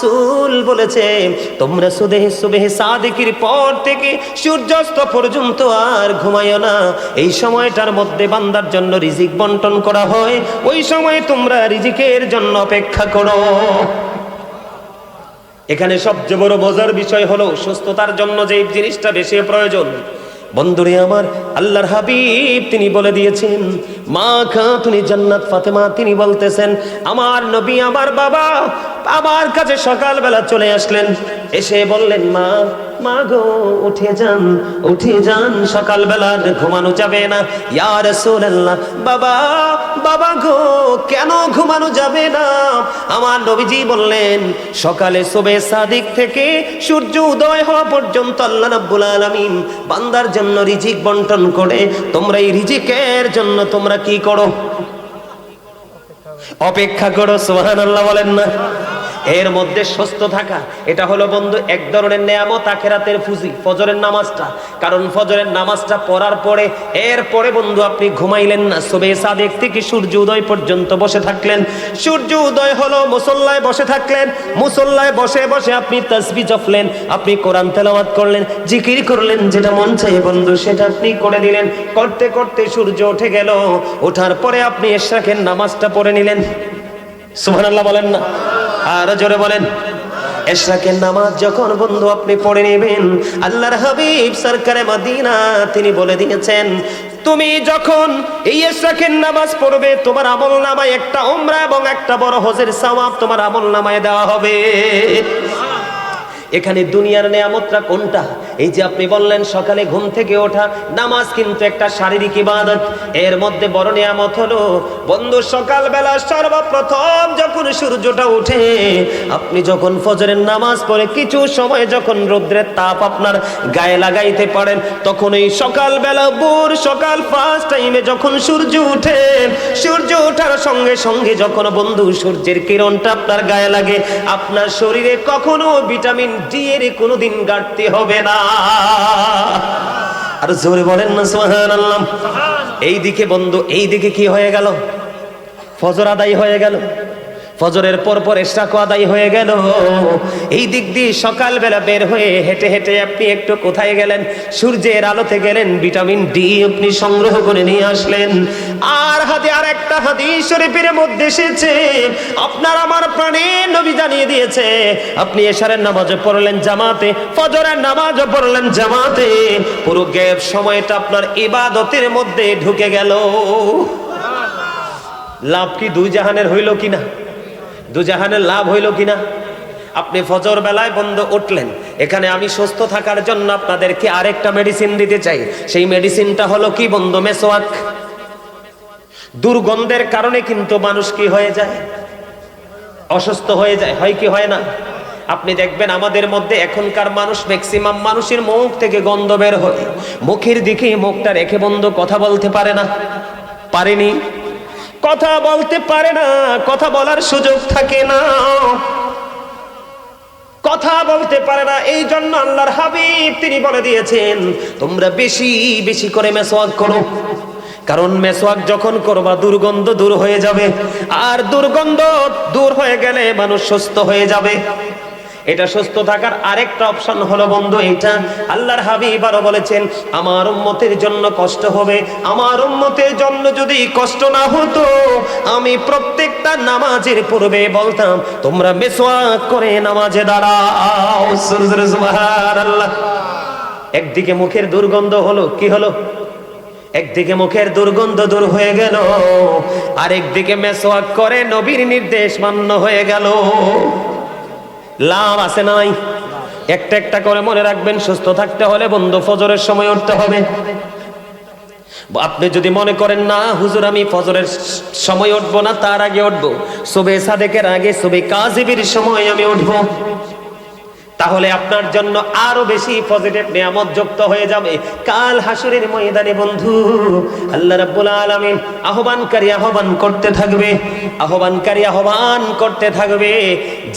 রাসূল বলেছে তোমরা সুবহে সাদিকের পর থেকে সূর্যাস্ত পর্যন্ত আর ঘুমাইও না। এই সময়টার মধ্যে বান্দার জন্য রিজিক বন্টন করা হয়, ওই সময় তোমরা রিজিকের জন্য অপেক্ষা করো। এখানে সবচেয়ে বড় মজার বিষয় হলো সুস্থতার জন্য যে জিনিসটা বেশি প্রয়োজন। বন্ধুরে আমার, আল্লাহর হাবিব তিনি বলে দিয়েছেন, মা খাতুনি জান্নাত ফাতেমা তিনি বলতেছেন, আমার নবী আমার বাবা আমার কাছে সকালবেলা চলে আসলেন, এসে বললেন, মা মা গো উঠে যান, সকালবেলা ঘুমানো যাবে না। ইয়া রাসূলুল্লাহ, বাবা বাবা গো কেন ঘুমানো যাবে না? আমার নবীজি বললেন, সকালে সুবহে সাদিক থেকে সূর্য উদয় হওয়া পর্যন্ত আল্লাহ রাব্বুল আলামিন বান্দার জন্য রিজিক বন্টন করে। তোমরা এই রিজিকের জন্য তোমরা কি করো? অপেক্ষা করো। সুবহানাল্লাহ বলেন না? এর মধ্যে সুস্থ থাকা এটা হলো বন্ধু এক ধরনের নেয়ামত, আখিরাতের পুঁজি, ফজরের নামাজটা। কারণ ফজরের নামাজটা পড়ার পরে এরপরে বন্ধু আপনি ঘুমাইলেন না, সুবহে সাদিক থেকে সূর্য উদয় পর্যন্ত বসে থাকলেন। সূর্য উদয় হলো, মুসল্লায় বসে থাকলেন, মুসল্লায় বসে বসে আপনি তাসবিহ জপলেন, আপনি কোরআন তেলাওয়াত করলেন, জিকির করলেন, যেটা মন চায় বন্ধু সেটা আপনি করে দিলেন। করতে করতে সূর্য উঠে গেল, ওঠার পরে আপনি ইশরাকের নামাজটা পড়ে নিলেন। সুবহানাল্লাহ বলেন না? আর জোরে বলেন। ইশরাকের নামাজ যখন বন্ধু আপনি পড়ে নেবেন, আল্লাহর হাবিব সরকারে মদিনা তিনি বলে দিয়েছেন, তুমি যখন এই ইশরাকের নামাজ পড়বে তোমার আমলনামায় একটা উমরা এবং একটা বড় হজের সওয়াব তোমার আমলনামায় দেওয়া হবে। এখানে দুনিয়ার নিয়ামতটা কোনটা? এই যে আপনি বললেন সকালে ঘুম থেকে ওঠা, নামাজ কিন্তু একটা শারীরিক ইবাদত। এর মধ্যে বড় নিয়ামত হলো বন্ধু সকালবেলা সর্বপ্রথম যখন সূর্যটা উঠে, আপনি যখন ফজরের নামাজ পড়ে কিছু সময় যখন রৌদ্রের তাপ আপনার গায়ে লাগাইতে পারেন, তখন এই সকালবেলা সকাল ফার্স্ট টাইমে যখন সূর্য উঠে, সূর্য ওঠার সঙ্গে সঙ্গে যখন বন্ধু সূর্যের কিরণটা আপনার গায়ে লাগে, আপনার শরীরে কখনো ভিটামিন ডি এর কোনোদিন ঘাটতি হবে না। আর জোরে বলেন না সুবহানাল্লাহ। এইদিকে বন্ধু, এইদিকে কি হয়ে গেল? ফজর আদায় হয়ে গেল, ফজরের পর পর ইশরাকও আদায় হয়ে গেল। এই দিক দিয়ে সকালবেলা বের হয়ে হেঁটে হেঁটে আপনি একটু কোথায় গেলেন? সূর্যের আলোতে গেলেন, ভিটামিন ডি আপনি সংগ্রহ করে নিয়ে আসলেন। আর হাতে আর একটা হাদিস শরীফের মধ্যে এসেছে, আপনার আমার প্রাণের নবী জানিয়ে দিয়েছে, আপনি এশারের নামাজও পড়লেন জামাতে, ফজরের নামাজও পড়লেন জামাতে, পুরো গ্যাপ সময়টা আপনার ইবাদতের মধ্যে ঢুকে গেল। লাভ কি দুই জাহানের হইল কিনা? দুজাহানের লাভ হইল কিনা? আপনি ফজর বেলায় বন্ধ উঠলেন, এখানে আমি সুস্থ থাকার জন্য আপনাদেরকে আরেকটা মেডিসিন দিতে চাই। সেই মেডিসিনটা হলো কি বন্ধু? মেসওয়াক। দুর্গন্ধের কারণে কিন্তু মানুষ কি হয়ে যায়? অসুস্থ হয়ে যায়, হয় কি হয় না? আপনি দেখবেন আমাদের মধ্যে এখনকার মানুষ, ম্যাক্সিমাম মানুষের মুখ থেকে গন্ধ বের হয়, মুখের দিকে মুখটা রেখে বন্ধু কথা বলতে পারে না, পারেনি, কথা বলতে পারে না, কথা বলার সুযোগ থাকে না, কথা বলতে পারে না। এই জন্য আল্লাহর হাবিব তিনি বলে দিয়েছেন, তোমরা বেশি বেশি করে মেসওয়াক করো। কারণ মেসওয়াক যখন করবা দুর্গন্ধ দূর হয়ে যাবে, আর দুর্গন্ধ দূর হয়ে গেলে মানুষ সুস্থ হয়ে যাবে। এটা সুস্থ থাকার আরেকটা অপশন হলো বন্ধু এটা। আল্লাহর হাবিব আরো বলেছেন, আমার উম্মতের জন্য কষ্ট হবে, আমার উম্মতের জন্য যদি কষ্ট না হতো আমি প্রত্যেকটা নামাজের পূর্বে বলতাম তোমরা মেসওয়াক করে নামাজে দাঁড়াও। সুবহানাল্লাহ। একদিকে মুখের দুর্গন্ধ হলো, কি হলো? একদিকে মুখের দুর্গন্ধ দূর হয়ে গেল, আরেকদিকে মেসওয়াক করে নবীর নির্দেশ মান্য হয়ে গেল। লাভ আছে নাই? একটা একটা করে মনে রাখবেন, সুস্থ থাকতে হলে বন্ধু ফজরের সময় উঠতে হবে। আপনি যদি মনে করেন না হুজুর আমি ফজরের সময় উঠবো না, তার আগে উঠবো, সুবহে সাদেকের আগে সুবহে কাযিবের সময় আমি উঠবো, তাহলে আপনার জন্য আরো বেশি পজিটিভ নিয়ামত যুক্ত হয়ে যাবে কাল হাসরের ময়দানে। বন্ধু আল্লাহ রাব্বুল আলামিন আহ্বানকারী আহ্বান করতে থাকবে, আহ্বানকারী আহ্বান করতে থাকবে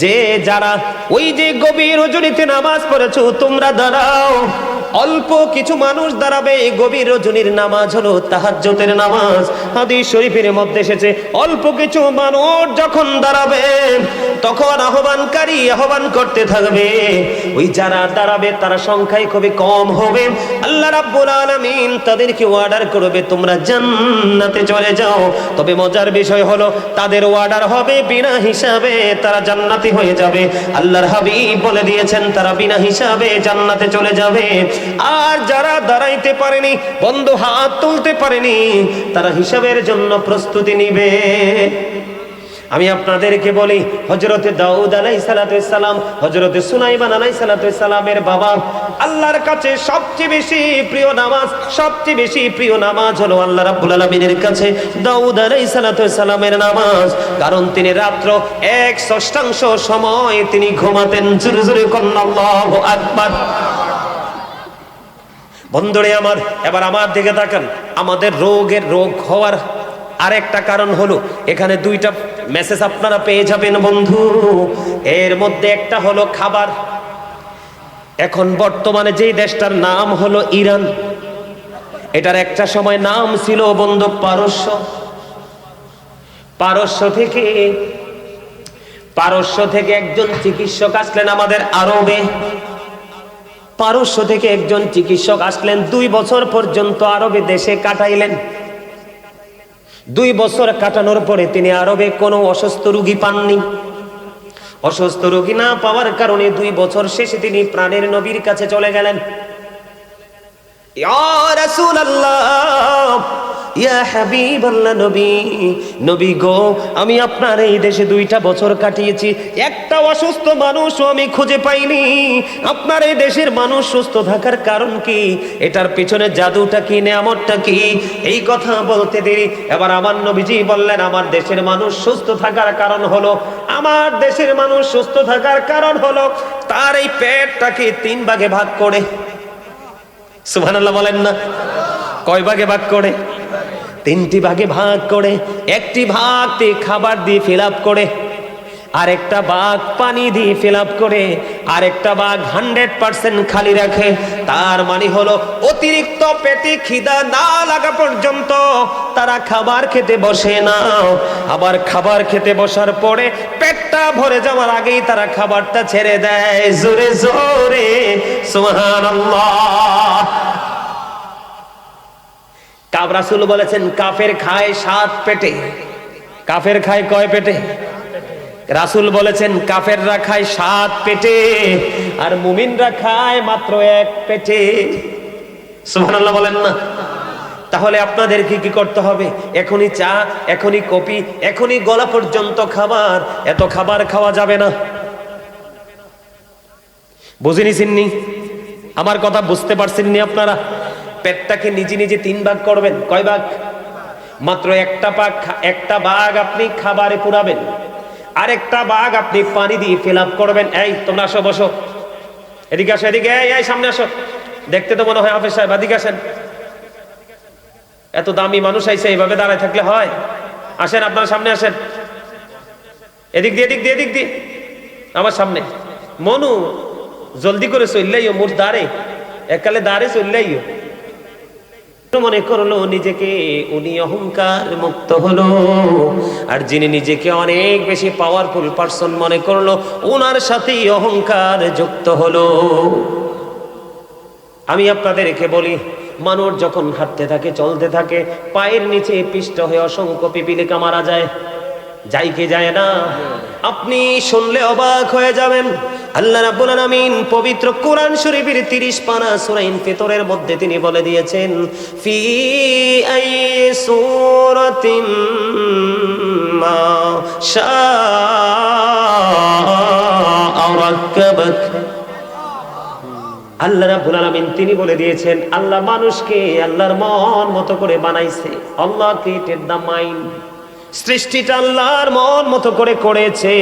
যে যারা ওই যে গভীর রজনীতে নামাজ পড়েছো তোমরা দাঁড়াও, অল্প কিছু মানুষ দাঁড়াবে। গভীর রজনীর নামাজ হলো তাহাজ্জুদের নামাজ। হাদিস শরীফের মধ্যে এসেছে অল্প কিছু মানুষ যখন দাঁড়াবে তখন আহ্বানকারী আহ্বান করতে থাকবে। ওই যারা দাঁড়াবে তারা সংখ্যায় খুবই কম হবে। আল্লাহ রাব্বুল আলামিন তাদেরকে অর্ডার করবে তোমরা জান্নাতে চলে যাও। তবে মজার বিষয় হলো তাদের অর্ডার হবে বিনা হিসাবে, তারা জান্নাতি হয়ে যাবে। আল্লাহর হাবিব বলে দিয়েছেন তারা বিনা হিসাবে জান্নাতে চলে যাবে। আর যারা দাঁড়াইতে পারেনি, বন্ধু হাত তুলতে পারেনি, তারা হিসাবের জন্য প্রস্তুতি নিবে। আমি আপনাদেরকে বলি হযরতে দাউদ আলাইহিস সালাম, হযরতে সুলাইমান আলাইহিস সালামের বাবা, আল্লাহর কাছে সবচেয়ে বেশি প্রিয় নামাজ, সবচেয়ে বেশি প্রিয় নামাজ হলো আল্লাহ রাব্বুল আলামিনের কাছে দাউদ আলাইহিস সালামের নামাজ। কারণ তিনি রাত্র 1/6 সময় তিনি ঘুমাতেন। জোরে জোরে কোন আল্লাহু আকবার। বন্ধুরে আমার, এবার আমার দিকে তাকান। আমাদের রোগ হওয়ার আরেকটা কারণ হলো, এখানে দুইটা মেসেজ আপনারা পেয়ে যাবেন বন্ধু। এর মধ্যে একটা হলো খাবার। এখন বর্তমানে যেই দেশটার নাম হলো ইরান, এটার একটা সময় নাম ছিল বন্ধু পারস্য। পারস্য থেকে একজন চিকিৎসক আসলেন আমাদের আরবে। পারস্য থেকে একজন চিকিৎসক আসলেন, 2 বছর পর্যন্ত আরবে দেশে কাটাইলেন। 2 বছর কাটানোর পরে তিনি আরবে কোনো অসুস্থ রোগী পাননি। অসুস্থ রোগী না পাওয়ার কারণে 2 বছর শেষে তিনি প্রাণের নবীর কাছে চলে গেলেন। ইয়া রাসূলুল্লাহ, ইয়া হাবিবাল্লাহ, নবী গো, আমি আপনার এই দেশে 2টা বছর কাটিয়েছি, একটা অসুস্থ মানুষও আমি খুঁজে পাইনি। আপনার এই দেশের মানুষ সুস্থ থাকার কারণ কি? এটার পিছনে জাদুটা কি, নেয়ামতটা কি? এই কথা বলতে দেরি এবার আমার নবীজি বললেন, আমার দেশের মানুষ সুস্থ থাকার কারণ হলো, আমার দেশের মানুষ সুস্থ থাকার কারণ হলো তার এই পেটটাকে 3 ভাগে ভাগ করে। সুবহানাল্লাহ বলেন না? কয় ভাগে ভাগ করে? 3টি ভাগে ভাগ করে। একটি ভাগ খাবার দিয়ে ফিল আপ করে, আরেকটা ভাগ পানি দিয়ে ফিল আপ করে, আরেকটা ভাগ 100% খালি রাখে। তার মানে হলো অতিরিক্ত পেটে খিদা না লাগা পর্যন্ত তারা খাবার খেতে বসে না। আবার খাবার খেতে বসার পরে পেটটা ভরে যাওয়ার আগেই তারা খাবারটা ছেড়ে দেয়। জোরে জোরে সুবহানাল্লাহ। রাসূল বলেছেন কাফের খায় 7 পেটে। কাফের খায় কয় পেটে? রাসূল বলেছেন কাফেররা খায় 7 পেটে, আর মুমিনরা খায় মাত্র 1 পেটে। সুবহানাল্লাহ বলেন না? তাহলে আপনাদেরকে কি করতে হবে? এখনই চা, এখনই কফি, এখনই গলা পর্যন্ত খাবার, এত খাবার খাওয়া যাবে না। বুঝিনি চিননি? আমার কথা বুঝতে পারছেননি আপনারা? পেটটাকে নিজে নিজে 3 ভাগ করবেন। কয় ভাগ? মাত্র একটা ভাগ আপনি খাবারে পুরাবেন, আরেকটা ভাগ আপনি পানি দিয়ে ফিল আপ করবেন। এই তোমরা আসো, বসো, এদিকে আসো, এদিকে, এই সামনে আসো। দেখতে তো মনে হয় হাফেজ সাহেব, এদিকে আসেন। এত দামি মানুষ আইছে, এইভাবে দাঁড়ায় থাকলে হয়? আসেন, আপনারা সামনে আসেন। এদিক দিয়ে আমার সামনে। মনু জলদি করে চললেইও, মোর দাঁড়ে এককালে দাঁড়ে চললেইও। মনে করলো নিজেকে উনি অহংকার মুক্ত হলো, আর যিনি নিজেকে অনেক বেশি পাওয়ারফুল পারসন মনে করলো, ওনার সাথেই অহংকার যুক্ত হলো। আমি আপনাদেরকে বলি, মানুষ যখন হাঁটতে থাকে, চলতে থাকে, পায়ের নিচে পিষ্ট হয়ে অসংখ্য পিপিলিকা মারা যায়। যাই কি যায় না? আপনি শুনলে অবাক হয়ে যাবেন। আল্লাহ রাব্বুল আলামিন পবিত্র কোরআন শরীফের 30 পারা সূরা ইনফিতরের মধ্যে তিনি বলে দিয়েছেন, ফি আই সূরাতিন মা শাআ রাক্কাবাক। আল্লাহ রাব্বুল আলামিন তিনি বলে দিয়েছেন, আল্লাহ মানুষকে আল্লাহর মন মতো করে বানাইছে। আল্লাহ ক্রিয়েটেড দ্য মাইন্ড। সৃষ্টিটা আল্লাহর মন মতো করে করেছে।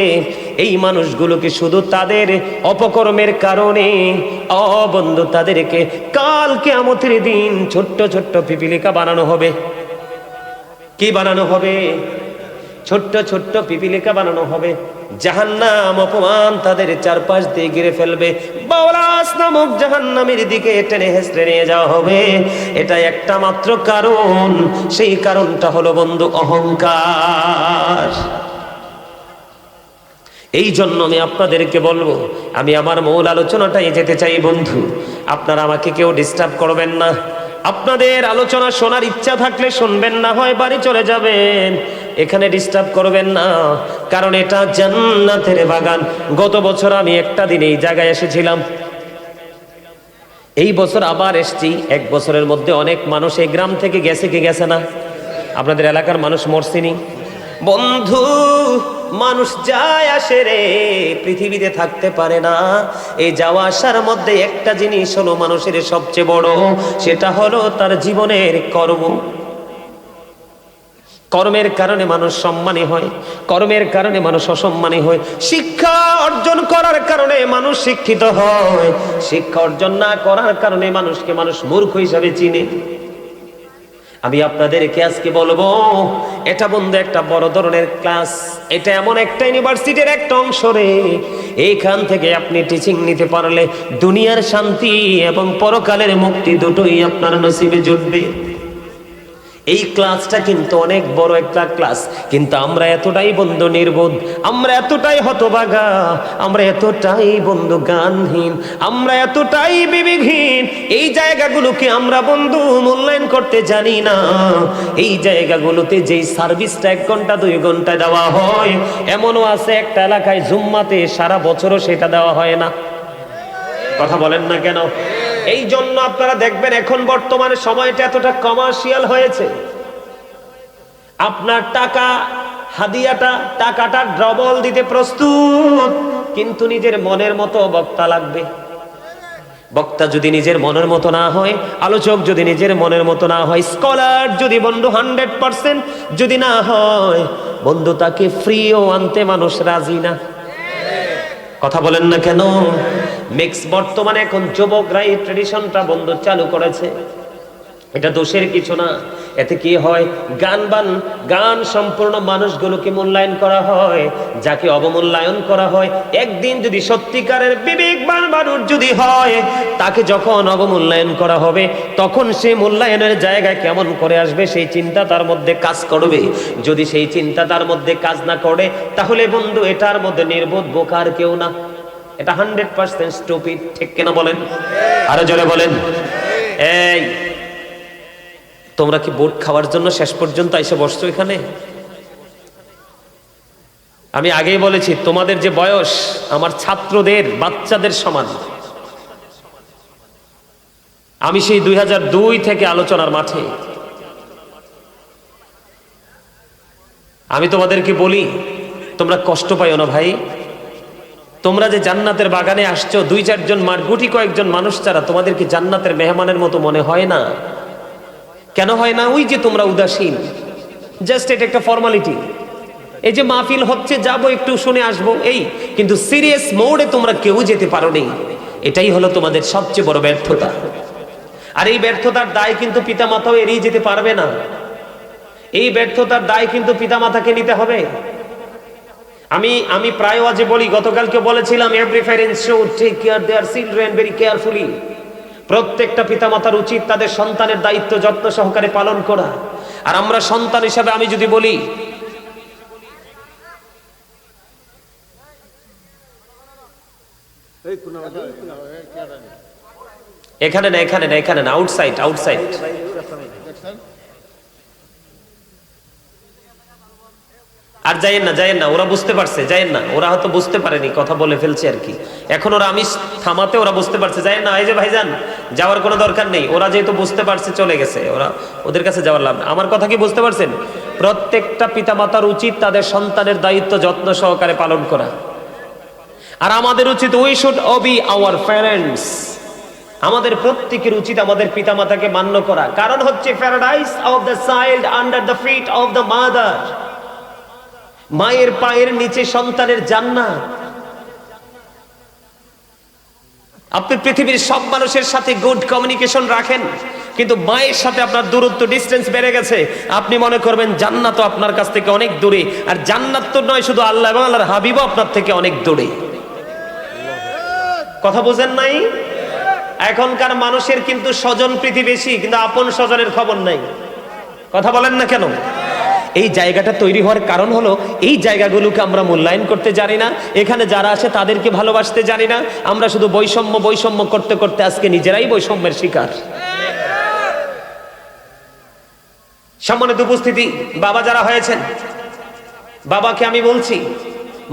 এই মানুষগুলোকে শুধু তাদের অপকর্মের কারণে, বন্ধু, তাদেরকে কাল কিয়ামতের দিন ছোট্ট ছোট্ট পিপিলিকা বানানো হবে। কি বানানো হবে? ছোট্ট ছোট্ট পিপিলিকা বানানো হবে, জাহান্নাম অপমান তাদের চারপাশ দিয়ে ঘিরে ফেলবে, বাওলাস নামক জাহান্নামের দিকে টেনে হেঁচড়ে নিয়ে যাওয়া হবে। এটা একটা মাত্র কারণ, সেই কারণটা হলো বন্ধু অহংকার। এই জন্য আমি আপনাদেরকে বলবো, আমি আমার মূল আলোচনাটাই যেতে চাই বন্ধু। আপনারা আমাকে কেউ ডিস্টার্ব করবেন না। আপনাদের আলোচনা শোনার ইচ্ছা থাকলে শুনবেন, না হয় বাড়ি চলে যাবেন, এখানে ডিস্টার্ব করবেন না, কারণ এটা জান্নাতের বাগান। গত বছর আমি একটা দিন এই জায়গায় এসেছিলাম, এই বছর আবার এসছি। এক বছরের মধ্যে অনেক মানুষ এই গ্রাম থেকে গেছে কি গেছে না? আপনাদের এলাকার মানুষ মরছিনি বন্ধু? মানুষ যায় আসে রে, পৃথিবীতে থাকতে পারে না। এই যাওয়া আসার মধ্যে একটা জিনিস হলো মানুষের সবচেয়ে বড়, সেটা হলো তার জীবনের কর্ম। কর্মের কারণে মানুষ সম্মানী হয়, কর্মের কারণে মানুষ অসম্মানী হয়। শিক্ষা অর্জন করার কারণে মানুষ শিক্ষিত হয়, শিক্ষা অর্জন না করার কারণে মানুষকে মানুষ মূর্খ হিসাবে চিনে। আমি আপনাদেরকে আজকে বলবো, এটা বন্ধু একটা বড় ধরনের ক্লাস। এটা এমন একটা ইউনিভার্সিটির একটা অংশ রে, এইখান থেকে আপনি টিচিং নিতে পারলে দুনিয়ার শান্তি এবং পরকালের মুক্তি দুটোই আপনার নসিবে জুটবে। এই ক্লাসটা কিন্তু অনেক বড় একটা ক্লাস, কিন্তু আমরা এতটাই বন্ধু নির্বোধ, আমরা এতটাই হতভাগা, আমরা এতটাই বন্ধু জ্ঞানহীন, আমরা এতটাই বিবেকহীন, এই জায়গাগুলোকে আমরা বন্ধু মূল্যায়ন করতে জানি না। এই জায়গাগুলোতে যেই সার্ভিসটা 1 ঘন্টা 2 ঘন্টায় দেওয়া হয়, এমনও আছে একটা এলাকায় জুম্মাতে সারা বছরও সেটা দেওয়া হয় না। কথা বলেন না কেন? এই জন্য আপনারা দেখবেন এখন বর্তমানে সময়টা এতটা কমার্শিয়াল হয়েছে। আপনার টাকা হাদিয়াটা, টাকাটা ডবল দিতে প্রস্তুত, কিন্তু নিজের মনের মতো বক্তা লাগবে। বক্তা যদি নিজের মনের মতো না হয়, আলোচক যদি নিজের মনের মতো না হয়, স্কলার যদি বন্ধু 100% যদি না হয় বন্ধু, তাকে ফ্রিও আনতে মানুষ রাজি না। কথা বলেন না কেন? মিক্স বর্তমানে এখন যুবকরাই ট্রেডিশনটা বন্ধু চালু করেছে। এটা দোষের কিছু না। এতে কি হয়, গান সম্পূর্ণ মানুষগুলোকে মূল্যায়ন করা হয়, যাকে অবমূল্যায়ন করা হয়। একদিন যদি সত্যিকারের বিবেকবান মানুষ যদি হয়, তাকে যখন অবমূল্যায়ন করা হবে, তখন সে মূল্যায়নের জায়গায় কেমন করে আসবে সেই চিন্তা তার মধ্যে কাজ করবে। যদি সেই চিন্তা তার মধ্যে কাজ না করে, তাহলে বন্ধু এটার মধ্যে নির্বোধ বোকার কেউ না, এটা 100% স্টুপিড। ঠিক কেন বলেন? আরো জোরে বলেন। এই তোমরা কি বোট খাওয়ার জন্য শেষ পর্যন্ত এসে বসছো এখানে? আমি আগেই বলেছি, তোমাদের যে বয়স আমার ছাত্রদের, বাচ্চাদের সমান। আমি সেই 2002 থেকে আলোচনার মাঠে। আমি তোমাদেরকে বলি, তোমরা কষ্ট পাইও না ভাই। তোমরা যে জান্নাতের বাগানে আসছো, 2-4 জন গুটি কয়েকজন মানুষ ছাড়া তোমাদেরকে জান্নাতের মেহমানের মতো মনে হয় না। কেন হয় না? ওই যে তোমরা উদাসীন, জাস্ট এটা একটা ফর্মালিটি। এই যে মাহফিল হচ্ছে, যাবো একটু শুনে আসবো, এই, কিন্তু সিরিয়াস মোডে তোমরা কেউ যেতে পারো নি। এটাই হলো তোমাদের সবচেয়ে বড় ব্যর্থতা। আর এই ব্যর্থতার দায় কিন্তু পিতামাতাও এড়িয়ে যেতে পারবে না। এই ব্যর্থতার দায় কিন্তু পিতামাতাকে নিতে হবে। আমি প্রায় আজ বলি, গতকালকে বলেছিলাম, every parents should take care their children very carefully. প্রত্যেকটা পিতামাতার উচিত তাদের সন্তানের দায়িত্ব যত্ন সহকারে পালন করা। আর আমরা সন্তান হিসাবে আমি যদি বলি, এখানে না, আউটসাইড। আর যাইয়েন না, ওরা বুঝতে পারছে, যাইয়েন না, ওরা হয়তো বুঝতে পারেনি, কথা বলে ফেলছে আর কি। এখন ওরা আমি থামাতে ওরা বুঝতে পারছে, যাইয়েন না। এই যে ভাইজান, যাওয়ার কোনো দরকার নেই, ওরা যেহেতু বুঝতে পারছে চলে গেছে, ওদের কাছে যাওয়ার লাভ না। আমার কথা কি বুঝতে পারছেন? প্রত্যেকটা পিতামাতার উচিত তাদের সন্তানের দায়িত্ব যত্ন সহকারে পালন করা। আর আমাদের উচিত, we should obey our parents. আমাদের প্রত্যেকের উচিত আমাদের পিতামাতাকে মান্য করা। কারণ হচ্ছে, paradise of the child under the feet of the mother. মায়ের পায়ের নিচে সন্তানের জান্নাত। আপনি পৃথিবীর সব মানুষের সাথে গুড কমিউনিকেশন রাখেন, কিন্তু মায়ের সাথে আপনার দূরত্ব, ডিস্টেন্স বেড়ে গেছে। আপনি মনে করবেন জান্নাত আপনার কাছ থেকে অনেক দূরে, আর জান্নাত তো নয়, শুধু আল্লাহ এবং আল্লাহর হাবিবও আপনার থেকে অনেক দূরে। কথা বুঝেন নাই? এখনকার মানুষের কিন্তু স্বজন প্রীতি বেশি, কিন্তু আপন স্বজনের খবর নাই। কথা বলেন না কেন? এই জায়গাটা তৈরি হওয়ার কারণ হলো এই জায়গাগুলোকে আমরা মূল্যায়ন করতে জানি না। এখানে যারা আছে তাদেরকে ভালোবাসতে জানি না। আমরা শুধু বৈষম্য বৈষম্য করতে করতে আজকে নিজেরাই বৈষম্যের শিকার। সম্মানিত উপস্থিতি, বাবা যারা হয়েছেন, বাবাকে আমি বলছি,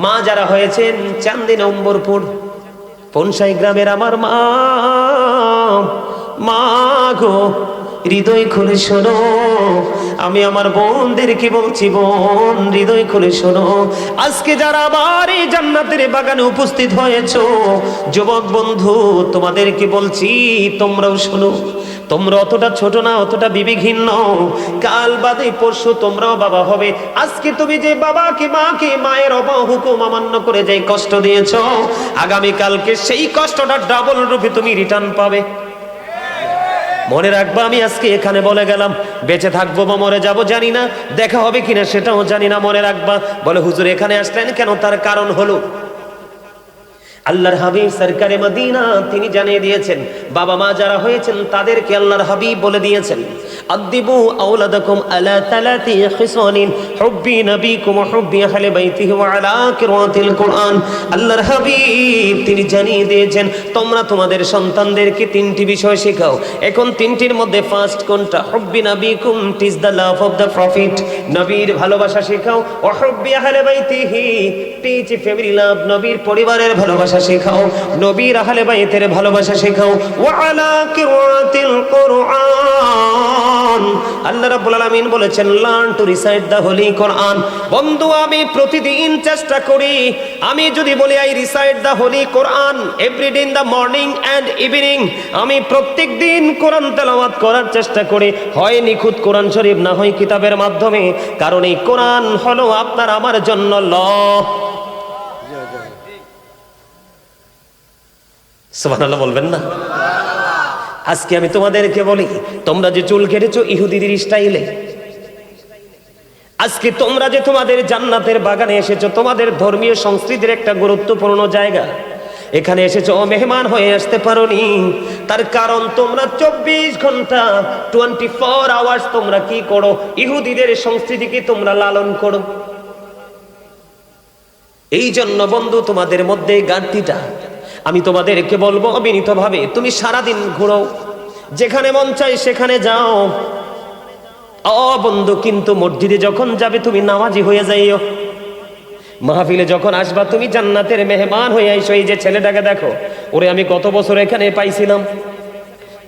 মা যারা হয়েছেন চান্দিনা নম্বরপুর পনসাই গ্রামের আমার মা, মা গো হৃদয় খুলে শোনো, আমি আমার বোনদেরকে বলছি, বোন হৃদয় খুলে শোনো। আজকে যারা আবার এই জান্নাতের বাগানে উপস্থিত হয়েছো, যুবক বন্ধু তোমাদেরকে বলছি, তোমরাও শোনো। তোমরা অতটা ছোট না, অতটা বিবেকহীন নও। কাল বাদে পরশু তোমরাও বাবা হবে। আজকে তুমি যে বাবাকে, মাকে, মায়ের হুকুম অমান্য করে যে কষ্ট দিয়েছো, আগামী কালকে সেই কষ্টটা ডাবল রূপে তুমি রিটার্ন পাবে। মনে রাখবা, আমি আজকে এখানে বলে গেলাম, বেঁচে থাকবো বা মরে যাবো জানি না, দেখা হবে কিনা সেটাও জানি না। মনে রাখবা, বলে হুজুর এখানে আসলেন কেন? তার কারণ হলো আল্লাহর হাবিব সরকারে মদিনা তিনি জানিয়ে দিয়েছেন, বাবা মা যারা হয়েছেন তাদেরকে আল্লাহর হাবিব বলে দিয়েছেন, আদিবু আওলাদাকুম আলা তালাতি খিসানিন হুব্বি নবীকুম হুব্বি আহলে বাইতিহি ওয়া আলা কিরাতিল কুরআন। আল্লাহর হাবিব তিনি জানিয়ে দিয়েছেন, তোমরা তোমাদের সন্তানদেরকে তিনটি বিষয় শেখাও। এখন তিনটির মধ্যে ফার্স্ট কোনটা? হুব্বি নবীকুম, teach the love of the prophet, নবীর ভালোবাসা শেখাও। ওয়া হুব্বি আহলে বাইতিহি, টিচ ফ্যামিলি লাভ, নবীর পরিবারের ভালোবাসা শেখাও, নবীর আহলে বাইতের ভালোবাসা শেখাও। ওয়া আলা কিরাতিল কুরআন, আল্লাহ রাব্বুল আলামিন বলেছেন, learn to recite the holy Quran. বন্ধু আমি প্রতিদিন চেষ্টা করি, আমি যদি বলি I recite the holy Quran everyday in the morning and evening, আমি প্রত্যেক দিন কোরআন তেলাওয়াত করার চেষ্টা করি, হয় নিখুঁত কোরআন শরীফ, না হয় কিতাবের মাধ্যমে। কারণ এই কোরআন হলো আপনার আমার জন্য ল। সুবহানাল্লাহ বলবেন না? আজকে আমি তোমাদেরকে বলি, তোমরা যে চুল কেটেছো ইহুদিদের স্টাইলে, আজকে তোমরা যে তোমাদের জান্নাতের বাগানে এসেছো, তোমাদের ধর্মীয় সংস্কৃতির একটা গুরুত্বপূর্ণ জায়গা, এখানে এসেছো মেহমান হয়ে আসতে পারোনি। তার কারণ তোমরা 24 ঘন্টা 24 আওয়ার্স তোমরা কি করো? ইহুদিদের সংস্কৃতিকে তোমরা লালন করো। এই জন্য বন্ধু তোমাদের মধ্যে ঘাটতিটা। আমি তোমাদেরকে বলবো অবিনীতভাবে, তুমি সারাদিন ঘুরো, যেখানে মন চাই সেখানে যাও। বন্ধু, কিন্তু মসজিদে যখন যাবে তুমি নামাজি হয়ে যাইও। মাহফিলে যখন আসবা তুমি জান্নাতের মেহমান হয়ে আইসো। এই যে ছেলেটাকে দেখো, ওরে আমি কত বছর এখানে পাইছিলাম,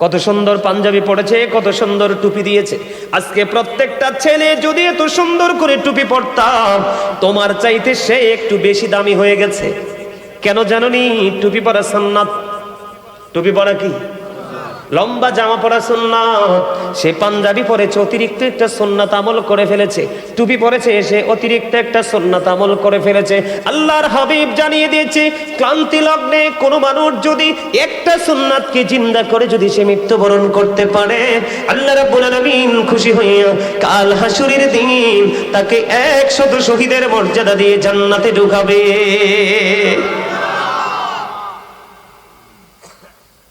কত সুন্দর পাঞ্জাবি পড়েছে, কত সুন্দর টুপি দিয়েছে। আজকে প্রত্যেকটা ছেলে যদি এত সুন্দর করে টুপি পরতাম, তোমার চাইতে সে একটু বেশি দামি হয়ে গেছে। কেন জানোনি? টুপি পরা সুন্নাত। টুপি পরা কি? লম্বা জামা পরা সুন্নাত। সে পাঞ্জাবি পরেছে, অতিরিক্ত একটা সুন্নাত আমল করে ফেলেছে। টুপি পরেছে, সে অতিরিক্ত একটা সুন্নাত আমল করে ফেলেছে। আল্লাহর হাবিব জানিয়ে দিয়েছে, ক্লান্তি লগ্নে কোনো মানুষ যদি একটা সুন্নাতকে জিন্দা করে যদি সে মৃত্যুবরণ করতে পারে, আল্লাহ রাব্বুল আলামিন খুশি হইয়া কাল হাসুরের দিন তাকে 100 শহীদের মর্যাদা দিয়ে জান্নাতে ঢুকাবে।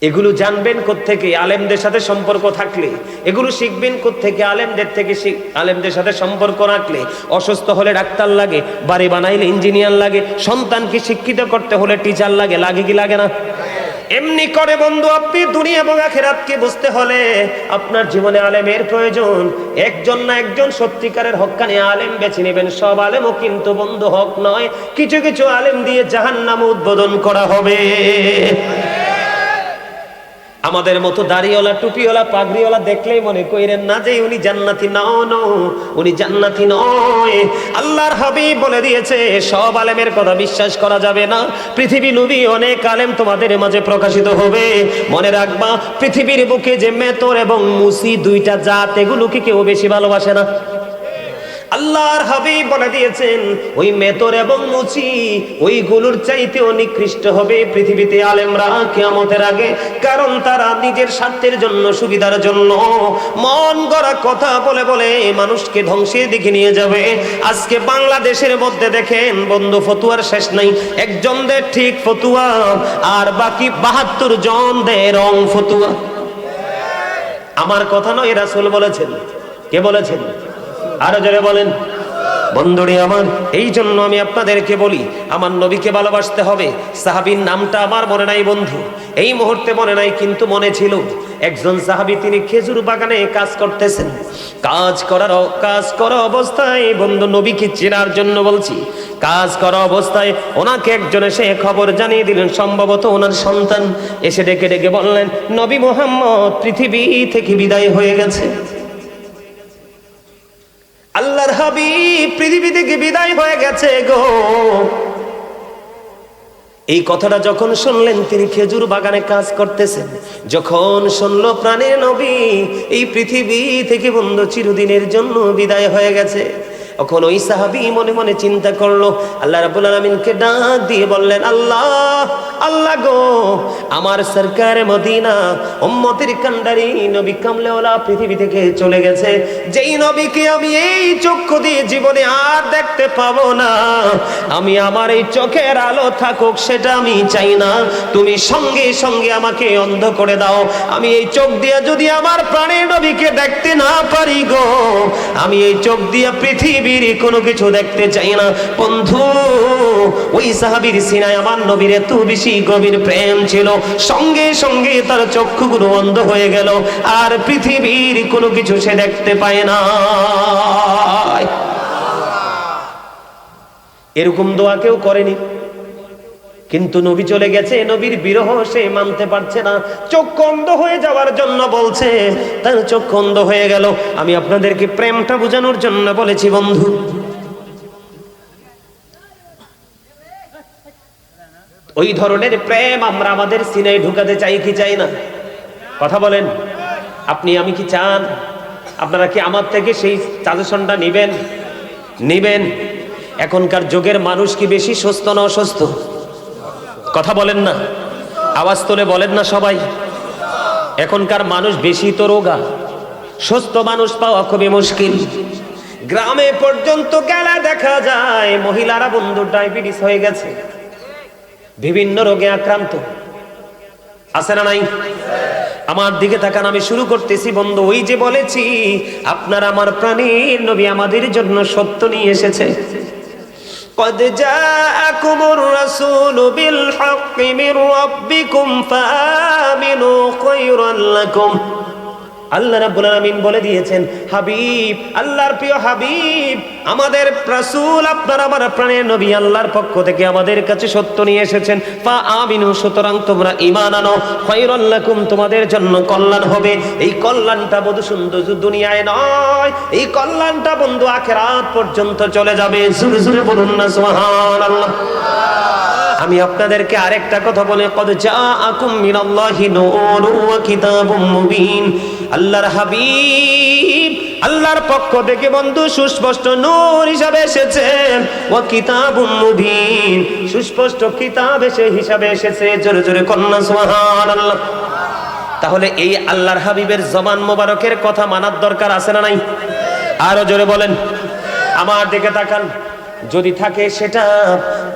এগুলো জানবেন কোত্থেকে? আলেমদের সাথে সম্পর্ক থাকলে। এগুলো শিখবেন কোত্থেকে? আলেমদের থেকে। আলেমদের সাথে সম্পর্ক রাখলে। অসুস্থ হলে ডাক্তার লাগে, বাড়ি বানাইলে ইঞ্জিনিয়ার লাগে, সন্তানকে শিক্ষিত করতে হলে টিচার লাগে। লাগে কি লাগে না? এমনি করে বন্ধু, আপনি দুনিয়া এবং আখিরাতকে বুঝতে হলে আপনার জীবনে আলেমের প্রয়োজন। একজন না একজন সত্যিকারের হক্কানি আলেম বেছে নেবেন। সব আলেমও কিন্তু বন্ধু হক নয়। কিছু কিছু আলেম দিয়ে জাহান্নাম উদ্বোধন করা হবে। আমাদের মতো দাড়িওয়ালা, টুপিওয়ালা, পাগড়িওয়ালা দেখলেই মনে করেন না যে উনি জান্নাতি। না, উনি জান্নাতি নয়। আল্লাহর হাবিব বলে দিয়েছে, সব আলেমের কথা বিশ্বাস করা যাবে না। পৃথিবী নবী অনেক আলেম তোমাদের মাঝে প্রকাশিত হবে। মনে রাখবা, পৃথিবীর বুকে যে মেতর এবং মুসি দুইটা জাত, এগুলোকে কেউ বেশি ভালোবাসে না। আল্লাহর হাবিব বলে দিয়েছেন ওই মেতর এবং মুচি ওইগুলোর চাইতেও নিকৃষ্ট হবে পৃথিবীতে আলেমরা কিয়ামতের আগে। কারণ তারা নিজের স্বার্থের জন্য, সুবিধার জন্য মন গড়া কথা বলে বলে মানুষকে ধ্বংসের দিকে নিয়ে যাবে। আজকে বাংলাদেশের মধ্যে দেখেন বন্ধু, ফতুয়ার শেষ নাই। একজন দেয় ঠিক ফতুয়া আর বাকি 72 জন দেয় রং ফতুয়া। আমার কথা নয়, রাসূল বলেছেন। কে বলেছেন? আরো জোরে বলেন। বন্ধুরে আমার, এই জন্য আমি আপনাদেরকে বলি আমার নবীকে ভালোবাসতে হবে। সাহাবীর নামটা আমার মনে নাই বন্ধু, এই মুহূর্তে মনে নাই, কিন্তু মনে ছিল একজন সাহাবী, তিনি খেজুর বাগানে কাজ করতেছেন। কাজ করা অবস্থায় বন্ধু, নবীকে চেনার জন্য বলছি, কাজ করা অবস্থায় ওনাকে একজন এসে খবর জানিয়ে দিলেন, সম্ভবত ওনার সন্তান। এসে ডেকে ডেকে বললেন, নবী মুহাম্মদ পৃথিবী থেকে বিদায় হয়ে গেছে। আল্লাহর হাবিব পৃথিবী থেকে বিদায় হয়ে গেছে গো। এই কথাটা যখন শুনলেন, তিনি খেজুর বাগানে কাজ করতেছেন, যখন শুনলো প্রাণের নবী এই পৃথিবী থেকে বন্ধু চিরদিনের জন্য বিদায় হয়ে গেছে, তখন ওই সাহাবী মনে মনে চিন্তা করলো, আল্লাহ রাব্বুল আলামিনকে ডাক দিয়ে বললেন, আল্লাহ গো, আমার সরকার মদিনা উম্মতের কান্ডারি নবী কামলেওয়ালা পৃথিবী থেকে চলে গেছে। যেই নবীকে আমি এই চক্ষু দিয়ে জীবনে আর দেখতে পাবো না, আমি আমার এই চোখের আলো থাকুক সেটা আমি চাই না। তুমি সঙ্গে সঙ্গে আমাকে অন্ধ করে দাও। আমি এই চোখ দিয়ে যদি আমার প্রাণের নবীকে দেখতে না পারি গো, আমি এই চোখ দিয়ে পৃথিবীর কোনো কিছু দেখতে চাই না। বন্ধু, ওই সাহাবীর সিনায় আমার নবীর এত বেশি গভীর প্রেম ছিল, সঙ্গে সঙ্গে তার চক্ষুগুলো অন্ধ হয়ে গেল, আর পৃথিবীর কোনো কিছু সে দেখতে পায় না। এরকম দোয়া কেউ করেনি, কিন্তু নবী চলে গেছে, নবীর বিরহ সে মানতে পারছে না, চোখ অন্ধ হয়ে যাওয়ার জন্য বলছে, তার চোখ অন্ধ হয়ে গেল। আমি আপনাদেরকে প্রেমটা বোঝানোর জন্য বলেছি বন্ধু। ওই ধরনের প্রেম আমরা আমাদের সিনায় ঢুকাতে চাই কি চাই না? কথা বলেন। আপনি আমি কি চান? আপনারা কি আমার থেকে সেই সাজেশনটা নিবেন? এখনকার যুগের মানুষ কি বেশি সুস্থ না অসুস্থ? কথা বলেন না, আওয়াজ তোলে বলেন না সবাই। এখনকার মানুষ বেশি তো রোগা, সুস্থ মানুষ পাওয়া খুবই মুশকিল। গ্রামে পর্যন্ত গেলে দেখা যায় মহিলারা বন্ধু ডায়াবেটিস হয়ে গেছে, বিভিন্ন রোগে আক্রান্ত। আছে না নাই? আমার দিকে তাকান, আমি শুরু করতেছি বন্ধু। ওই যে বলেছি আপনার আমার প্রাণের নবী আমাদের জন্য সত্য নিয়ে এসেছে। قد جاءكم الرسول بالحق من ربكم فآمنوا خيرا لكم। আল্লাহ রাব্বুল আলামিন বলে দিয়েছেন, হাবিব, আল্লাহর প্রিয় হাবিব, আমাদের রাসূল আপনার আমার প্রাণের নবী আল্লাহর পক্ষ থেকে আমাদের কাছে সত্য নিয়ে এসেছেন। ফাআমিনু, সুতরাং তোমরা ঈমান আনো, খায়রুল লাকুম, তোমাদের জন্য কল্যাণ হবে। এই কল্যাণটা বন্ধু শুধু দুনিয়ায় নয়, এই কল্যাণটা বন্ধু আখিরাত পর্যন্ত চলে যাবে। জোরে জোরে বলুন না সুবহানাল্লাহ। আমি আপনাদেরকে আরেকটা কথা বলে, কদ জাআকুম মিনাল্লাহি নূরুন ওয়া কিতাবুম মুবিন। আল্লাহর হাবিব আল্লাহর পক্ষ থেকে বন্ধু সুস্পষ্ট নূর হিসাবে এসেছে, ওয়া কিতাবুম মুবিন, সুস্পষ্ট কিতাব হিসাবে এসেছে। জোরে জোরে কন্যা সুবহানাল্লাহ। তাহলে এই আল্লাহর হাবিবের জবান মোবারকের কথা মানার দরকার আছে না নাই? আরো জোরে বলেন। আমার দিকে তাকান, যদি থাকে সেটা,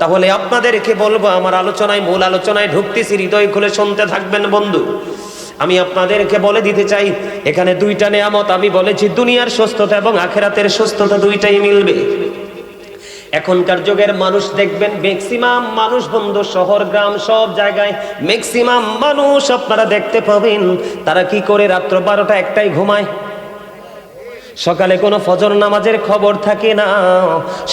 তাহলে আপনাদেরকে বলবো, আমার আলোচনায় মূল আলোচনায় ঢুকতেছি, হৃদয় খুলে শুনতে থাকবেন বন্ধু। আমি আপনাদেরকে বলে দিতে চাই, এখানে দুইটা নেয়ামত আমি বলেছি, দুনিয়ার সুস্থতা এবং আখিরাতের সুস্থতা দুইটাই মিলবে। এখনকার যুগের মানুষ দেখবেন, ম্যাক্সিমাম মানুষ বন্ধু, শহর গ্রাম সব জায়গায় ম্যাক্সিমাম মানুষ আপনারা দেখতে পাবেন, তারা কি করে রাত্র 12টা 1টায় ঘুমায়। সকালে কোনো ফজর নামাজের খবর থাকে না,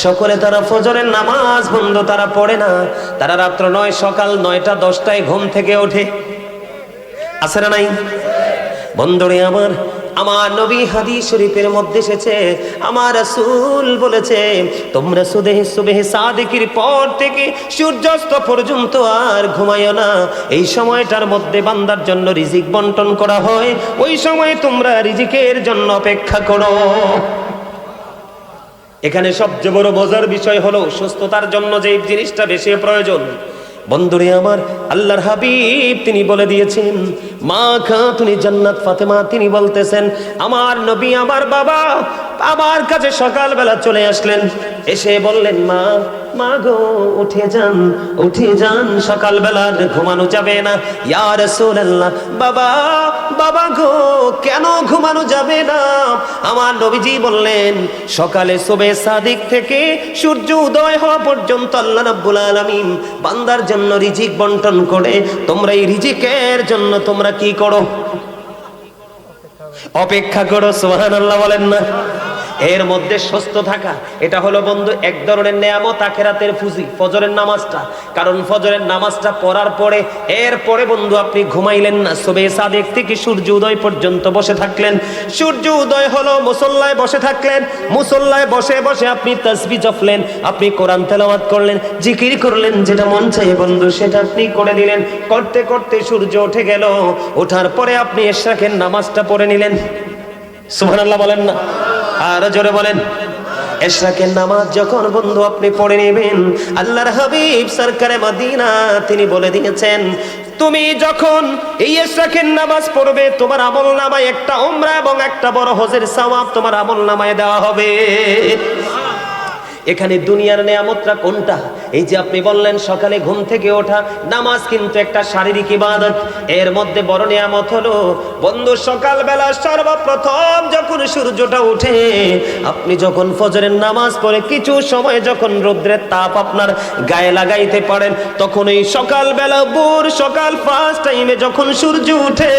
সকলে তারা ফজরের নামাজ বন্ধু তারা পড়ে না, তারা রাত্র 9 সকাল 9টা 10টায় ঘুম থেকে ওঠে। আছে না নাই বন্ধুরে আমার? আমার নবী হাদিস শরীফের মধ্যে এসেছে, আমার রাসূল বলেছে, তোমরা সুবহে সাদিকের পর থেকে সূর্যাস্ত পর্যন্ত আর ঘুমায়ো না। এই সময়টার মধ্যে বান্দার জন্য রিজিক বন্টন করা হয়, ওই সময় তোমরা রিজিকের জন্য অপেক্ষা করো। এখানে সবচেয়ে বড় মজার বিষয় হলো সুস্থতার জন্য যে জিনিসটা বেশি প্রয়োজন, বন্ধুরে আমার, আল্লাহর হাবিব তিনি বলে দিয়েছেন, মা খাতুনে জান্নাত ফাতেমা তিনি বলতেছেন, আমার নবী আমার বাবা আমার কাছে সকালবেলা চলে আসলেন, এসে বললেন, মা মা গো উঠে যান, সকালবেলা ঘুমানো যাবে না। ইয়া রাসূলুল্লাহ, বাবা বাবা গো কেন ঘুমানো যাবে না? আমার নবীজি বললেন, সকালে সুবহে সাদিক থেকে সূর্য উদয় হওয়া পর্যন্ত আল্লাহ রাব্বুল আলামিন বান্দার জন্য রিজিক বন্টন করে। তোমরা এই রিজিকের জন্য তোমরা কি করো? অপেক্ষা করো। সুবহানাল্লাহ বলেন না? এর মধ্যে সুস্থ থাকা এটা হলো বন্ধু এক ধরনের নেয়ামত, আখিরাতের পুঁজি, ফজরের নামাজটা। কারণ ফজরের নামাজটা পড়ার পরে এরপরে বন্ধু আপনি ঘুমাইলেন না, সুবহে সাদিক থেকে সূর্য উদয় পর্যন্ত বসে থাকলেন। সূর্য উদয় হলো, মুসল্লায় বসে থাকলেন, মুসল্লায় বসে বসে আপনি তাসবিহ জপলেন, আপনি কোরআন তেলাওয়াত করলেন, জিকির করলেন, যেটা মন চায় বন্ধু সেটা আপনি করে দিলেন। করতে করতে সূর্য উঠে গেল, ওঠার পরে আপনি ইশরাকের নামাজটা পড়ে নিলেন। সুবহানাল্লাহ বলেন না? আর জোরে বলেন। ইশরাকের নামাজ যখন বন্ধু আপনি পড়ে নেবেন, আল্লাহর হাবিব সরকারে মদিনা তিনি বলে দিয়েছেন, তুমি যখন এই ইশরাকের নামাজ পড়বে তোমার আমলনামায় একটা উমরা এবং একটা বড় হজের সওয়াব তোমার আমলনামায় দেওয়া হবে। এখানে দুনিয়ার নিয়ামতটা কোনটা? এই যে আপনি বললেন সকালে ঘুম থেকে ওঠা, নামাজ কিন্তু একটা শারীরিক ইবাদত। এর মধ্যে বড় নিয়ামত হলো বন্ধু সকালবেলা সর্বপ্রথম যখন সূর্যটা ওঠে, আপনি যখন ফজরের নামাজ পড়ে কিছু সময় যখন রৌদ্রের তাপ আপনার গায়ে লাগাইতে পারেন, তখন এই সকালবেলা সকাল ফার্স্ট টাইমে যখন সূর্য উঠে,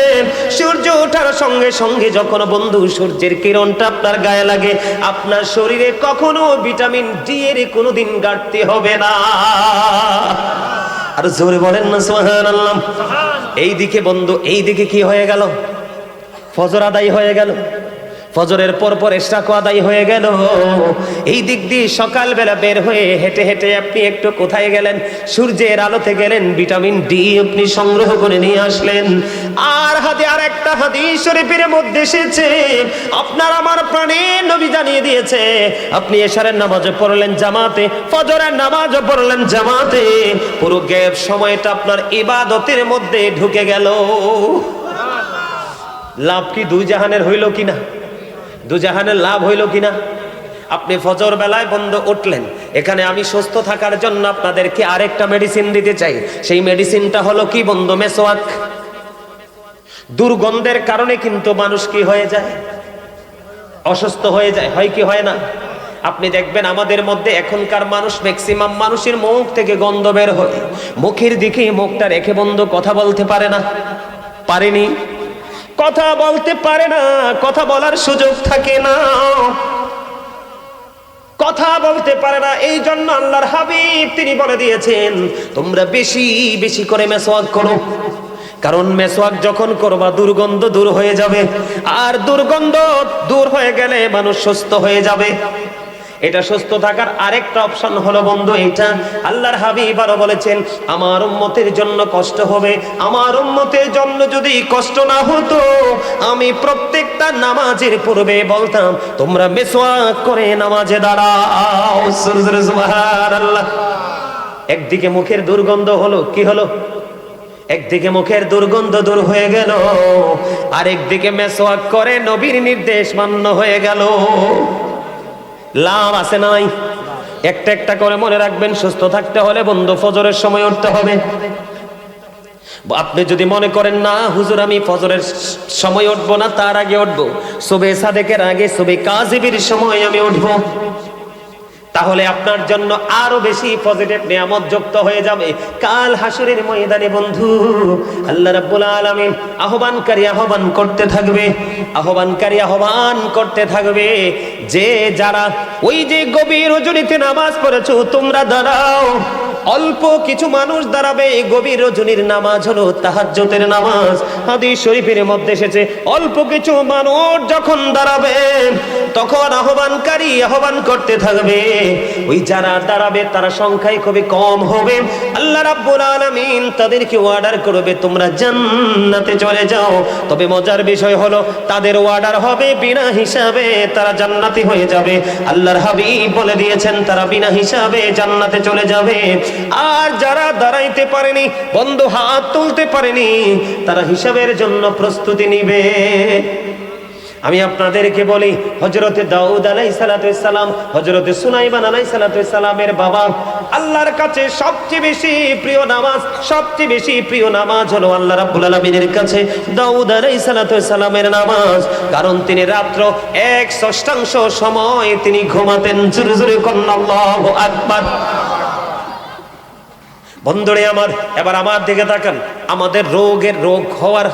সূর্য ওঠার সঙ্গে সঙ্গে যখন বন্ধু সূর্যের কিরণটা আপনার গায়ে লাগে, আপনার শরীরে কখনো ভিটামিন ডি এর কোনোদিন ঘাটতি হবে না। আর জোরে বলেন না সুবহানাল্লাহ। এইদিকে বন্ধু, এইদিকে কি হয়ে গেল? ফজর আদায় হয়ে গেল, ফজরের পর ইশরাক আদায় হয়ে গেল। এই দিক দিয়ে সকালবেলা বের হয়ে হেঁটে হেঁটে আপনি একটু কোথায় গেলেন? সূর্যের আলোতে গেলেন, ভিটামিন ডি আপনি সংগ্রহ করে নিয়ে আসলেন। আর একটা হাদিস শরীফের মধ্যে এসেছে, আপনার আমার প্রাণের নবী জানিয়ে দিয়েছে, আপনি এশারের নামাজও পড়লেন জামাতে, ফজরের নামাজও পড়লেন জামাতে, পুরো গ্যাপ সময়টা আপনার ইবাদতের মধ্যে ঢুকে গেল। লাভ কি দুই জাহানের হইল কিনা? দুজাহানের লাভ হইল কিনা? আপনি ফজর বেলায় বন্ধু উঠলেন, এখানে আমি সুস্থ থাকার জন্য আপনাদেরকে আরেকটা মেডিসিন দিতে চাই। সেই মেডিসিনটা হলো কি বন্ধু? মেসওয়াক। দুর্গন্ধের কারণে কিন্তু মানুষ কি হয়ে যায়? অসুস্থ হয়ে যায়, হয় কি হয় না? আপনি দেখবেন আমাদের মধ্যে এখনকার মানুষ, ম্যাক্সিমাম মানুষের মুখ থেকে গন্ধ বের হয়, মুখের দিকে মুখটা রেখে বন্ধু কথা বলতে পারে না, পারেনি, কথা বলতে পারে না, কথা বলার সুযোগ থাকে না, কথা বলতে পারে না। এই জন্য আল্লাহর হাবিব তিনি বলে দিয়েছেন, তোমরা বেশি বেশি করে মেসওয়াক করো। কারণ মেসওয়াক যখন করবা দুর্গন্ধ দূর হয়ে যাবে, আর দুর্গন্ধ দূর হয়ে গেলে মানুষ সুস্থ হয়ে যাবে। এটা সুস্থ থাকার আরেকটা অপশন হলো বন্ধু এটা। আল্লাহর হাবিব আরো বলেছেন, আমার উম্মতের জন্য কষ্ট হবে, আমার উম্মতের জন্য যদি কষ্ট না হতো, আমি প্রত্যেকটা নামাজের পূর্বে বলতাম তোমরা মেসওয়াক করে নামাজে দাঁড়াও। সুবহানাল্লাহ। একদিকে মুখের দুর্গন্ধ হলো, কি হলো? একদিকে মুখের দুর্গন্ধ দূর হয়ে গেল, আরেকদিকে মেসওয়াক করে নবীর নির্দেশ মান্য হয়ে গেল। লাভ আছে নাই? একটা একটা করে মনে রাখবেন, সুস্থ থাকতে হলে বন্ধু ফজরের সময় উঠতে হবে। আপনি যদি মনে করেন না হুজুর আমি ফজরের সময় উঠবো না, তার আগে উঠবো, সুবহে সাদেকের আগে, সুবহে কাযিবের সময় আমি উঠবো, তাহলে আপনার জন্য আরো বেশি পজিটিভ নিয়ামত যুক্ত হয়ে যাবে কাল হাসরের ময়দানে। বন্ধু আল্লাহ রাব্বুল আলামিন আহ্বানকারী আহ্বান করতে থাকবে, আহ্বানকারী আহ্বান করতে থাকবে, যে যারা ওই যে গভীর রজনীতে নামাজ পড়েছো তোমরা দাঁড়াও। অল্প কিছু মানুষ দাঁড়াবে, গভীর রজনীর নামাজ হলো তাহাজ্জুদের নামাজ। হাদিস শরীফের মধ্যে এসেছে, অল্প কিছু মানুষ যখন দাঁড়াবে তখন আহ্বানকারী আহ্বান করতে থাকবে, ওই যারা দাঁড়াবে তারা সংখ্যায় খুবই কম হবে। আল্লাহ রাব্বুল আলামিন তাদেরকে অর্ডার করবে তোমরা জান্নাতে চলে যাও। তবে মজার বিষয় হলো তাদের অর্ডার হবে বিনা হিসাবে, তারা জান্নাতি হয়ে যাবে। আল্লাহর হাবিব বলে দিয়েছেন তারা বিনা হিসাবে জান্নাতে চলে যাবে। আর যারা দাঁড়াইতে পারেনি, বন্ধু হাত তুলতে পারেনি, তারা হিসাবের জন্য প্রস্তুতি নিবে। আমি আপনাদেরকে বলি, হযরতে দাউদ আলাইহিস সালাম, হযরতে সুলাইমান আলাইহিস সালামের বাবা, আল্লাহর কাছে সবচেয়ে বেশি প্রিয় নামাজ, সবচেয়ে বেশি প্রিয় নামাজ হলো আল্লাহ রাব্বুল আলামিনের কাছে দাউদ আলাইহিস সালামের নামাজ। কারণ তিনি রাত্র 1/6 সময় তিনি ঘুমাতেন। জোরে জোরে কন্না আল্লাহু আকবার। বন্ধুরে আমার, এবার আমার দিকে তাকান। আমাদের রোগ হওয়ার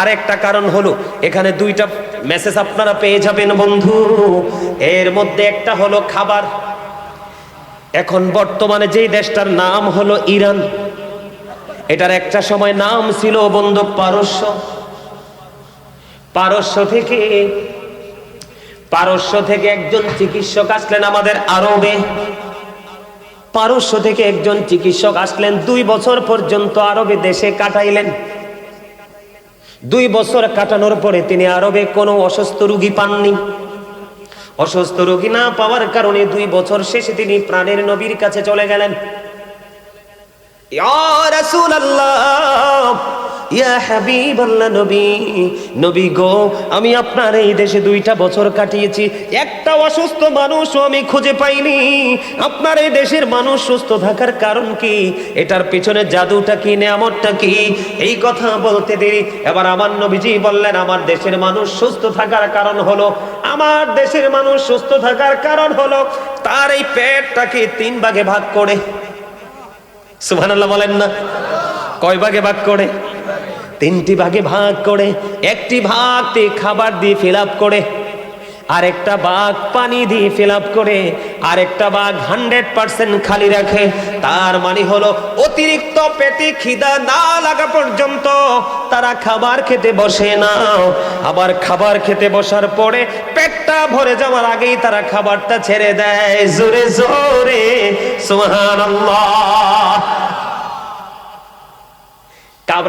আরেকটা কারণ হলো, এখানে দুইটা মেসেজ আপনারা পেয়ে যাবেন বন্ধু। এর মধ্যে একটা হলো খাবার। এখন বর্তমানে যেই দেশটার নাম হলো ইরান, এটার একটা সময় নাম ছিল বন্ধু পারস্য। পারস্য থেকে একজন চিকিৎসক আসলেন আমাদের আরবে। পারস্য থেকে একজন চিকিৎসক আসলেন, 2 বছর পর্যন্ত আরবে দেশে কাটাইলেন। 2 বছর কাটানোর পরে তিনি আরবে কোনো অসুস্থ রোগী পাননি। অসুস্থ রোগী না পাওয়ার কারণে 2 বছর শেষে তিনি প্রাণের নবীর কাছে চলে গেলেন। ইয়া রাসূলুল্লাহ, ইয়া হাবিবাল্লাহ, নবী গো, আমি আপনার এই দেশে 2টা বছর কাটিয়েছি, একটা অসুস্থ মানুষও আমি খুঁজে পাইনি। আপনার এই দেশের মানুষ সুস্থ থাকার কারণ কি? এটার পিছনে জাদুটা কি, নেয়ামতটা কি? এই কথা বলতে দেরি এবার আমার নবীজি বললেন, আমার দেশের মানুষ সুস্থ থাকার কারণ হলো, আমার দেশের মানুষ সুস্থ থাকার কারণ হলো তার এই পেটটাকে 3 ভাগে ভাগ করে। সুবহানাল্লাহ বলেন না? কয় ভাগে ভাগ করে? 3টি ভাগে ভাগ করে। একটি ভাগ খাবার দিয়ে ফিল আপ করে, আরেকটা ভাগ পানি দিয়ে ফিল আপ করে, আরেকটা ভাগ 100% খালি রাখে। তার মানে হলো অতিরিক্ত পেটে খিদা না লাগা পর্যন্ত তারা খাবার খেতে বসে না। আবার খাবার খেতে বসার পরে পেটটা ভরে যাওয়ার আগেই তারা খাবারটা ছেড়ে দেয়। জোরে জোরে সুবহানাল্লাহ।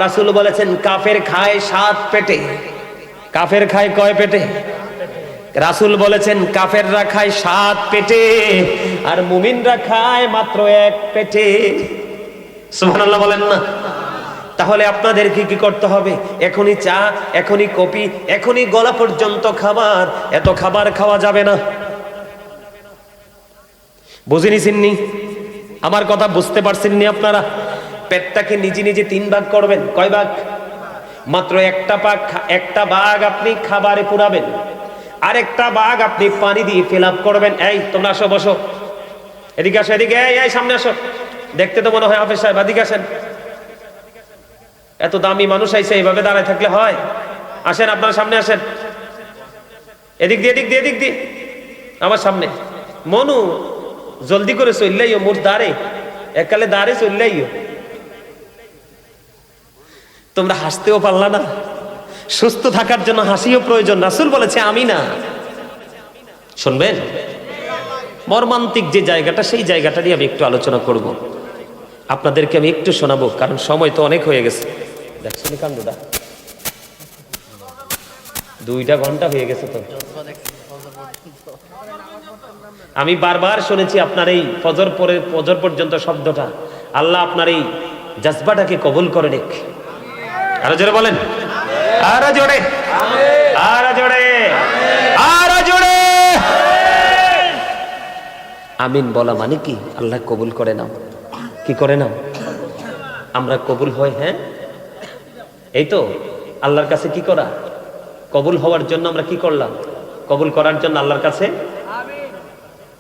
রাসূল বলেছেন কাফের খায় 7 পেটে। কাফের খায় কয় পেটে? রাসূল বলেছেন কাফেররা খায় 7 পেটে, আর মুমিনরা খায় মাত্র 1 পেটে। সুবহানাল্লাহ বলেন না? তাহলে আপনাদেরকে কি করতে হবে? এখনই চা, এখনই কফি, এখনই গলা পর্যন্ত খাবার, এত খাবার খাওয়া যাবে না। বুঝিনিছেননি? আমার কথা বুঝতে পারছেননি আপনারা? পেটটাকে নিজে নিজে 3 ভাগ করবেন। কয় ভাগ? মাত্র একটা ভাগ আপনি খাবারে পুরাবেন, আরেকটা ভাগ আপনি পানি দিয়ে ফিল আপ করবেন। এই তোমরা আসো, বসো, এদিকে আসো, এদিকে, এই সামনে আসো। দেখতে তো মনে হয় হাফেজ সাহেব, এদিকে আসেন। এত দামি মানুষ আইছে, এইভাবে দাঁড়ায় থাকলে হয়? আসেন, আপনারা সামনে আসেন। এদিক দিয়ে আমার সামনে। মনু জলদি করে চললেইও, মোর দাঁড়ে এককালে দাঁড়ে চললেইও। তোমরা হাসতেও পারলা না? সুস্থ থাকার জন্য হাসিও প্রয়োজন। রাসূল বলেছে আমি না। শুনবেন? মর্মান্তিক যে জায়গাটা, সেই জায়গাটা নিয়ে আমি একটু আলোচনা করব। আপনাদেরকে আমি একটু শোনাবো, কারণ সময় তো অনেক হয়ে গেছে। দেখছেন কাণ্ডটা, 2টা ঘন্টা হয়ে গেছে। তো আমি বারবার শুনেছি আপনার এই ফজর পর্যন্ত শব্দটা। আল্লাহ আপনার এই জজবাটাকে কবুল করে নিক। আরো জোরে বলেন, আরো জোরে, আরো জোরে, আরো জোরে। আমিন বলা মানে কি? আল্লাহ কবুল করে নাও। কি করে নাও? আমরা কবুল হয়। হ্যাঁ, এই তো আল্লাহর কাছে কি করা? কবুল হওয়ার জন্য আমরা কি করলাম? কবুল করার জন্য আল্লাহর কাছে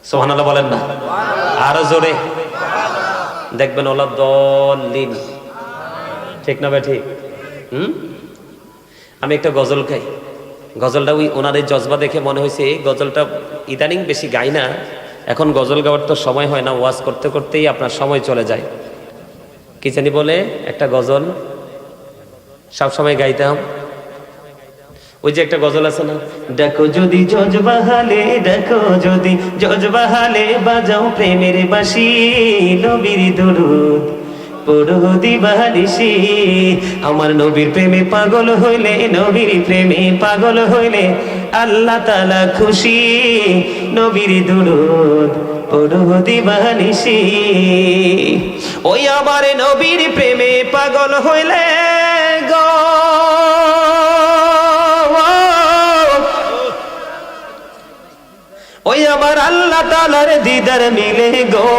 সুবহানাল্লাহ বলেন না? আরো জোরে। দেখবেন ওলা দলিন, ঠিক না ভাই? ঠিক। আমি একটা গজল গাই। গজলটা ওই ওনাদের জজবা দেখে মনে হয়েছে এই গজলটা ইদানিং বেশি গাই না। এখন গজল গাওয়ার তো সময় হয় না, ওয়াজ করতে করতেই আপনার সময় চলে যায়। কি জানি বলে একটা গজল সব সময় গাইতাম, ওই যে একটা গজল আছে না, দেখো যদি জজবাহালে, দেখো যদি জজবাহালে, বাজাও প্রেমের বাঁশি, নবীর দরুদ পড়ো দিবানিশি। আমার নবীর প্রেমে পাগল হইলে, নবীর প্রেমে পাগল হইলে আল্লাহ তাআলা খুশি, নবীর দরুদ পড়ো দিবানিশি। ওই আমার নবীর প্রেমে পাগল হইলে গো, ওই আমার আল্লাহ তাআলার দিদার মিলে গো।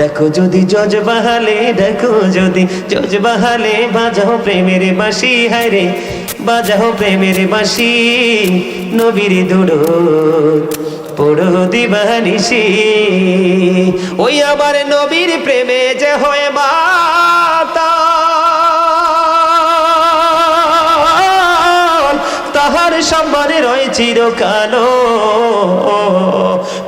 দেখো যদি জজবাহালে, দেখো যদি জজবাহালে, বাজাও প্রেমের বাঁশি, হায় রে বাজাও প্রেমের বাঁশি, নবীর দরুদ পড়ো দিবানিশি। ওই আমার নবীর প্রেমে যে হয় মাতাল, তাহার সম্মানে রয় চিরকাল।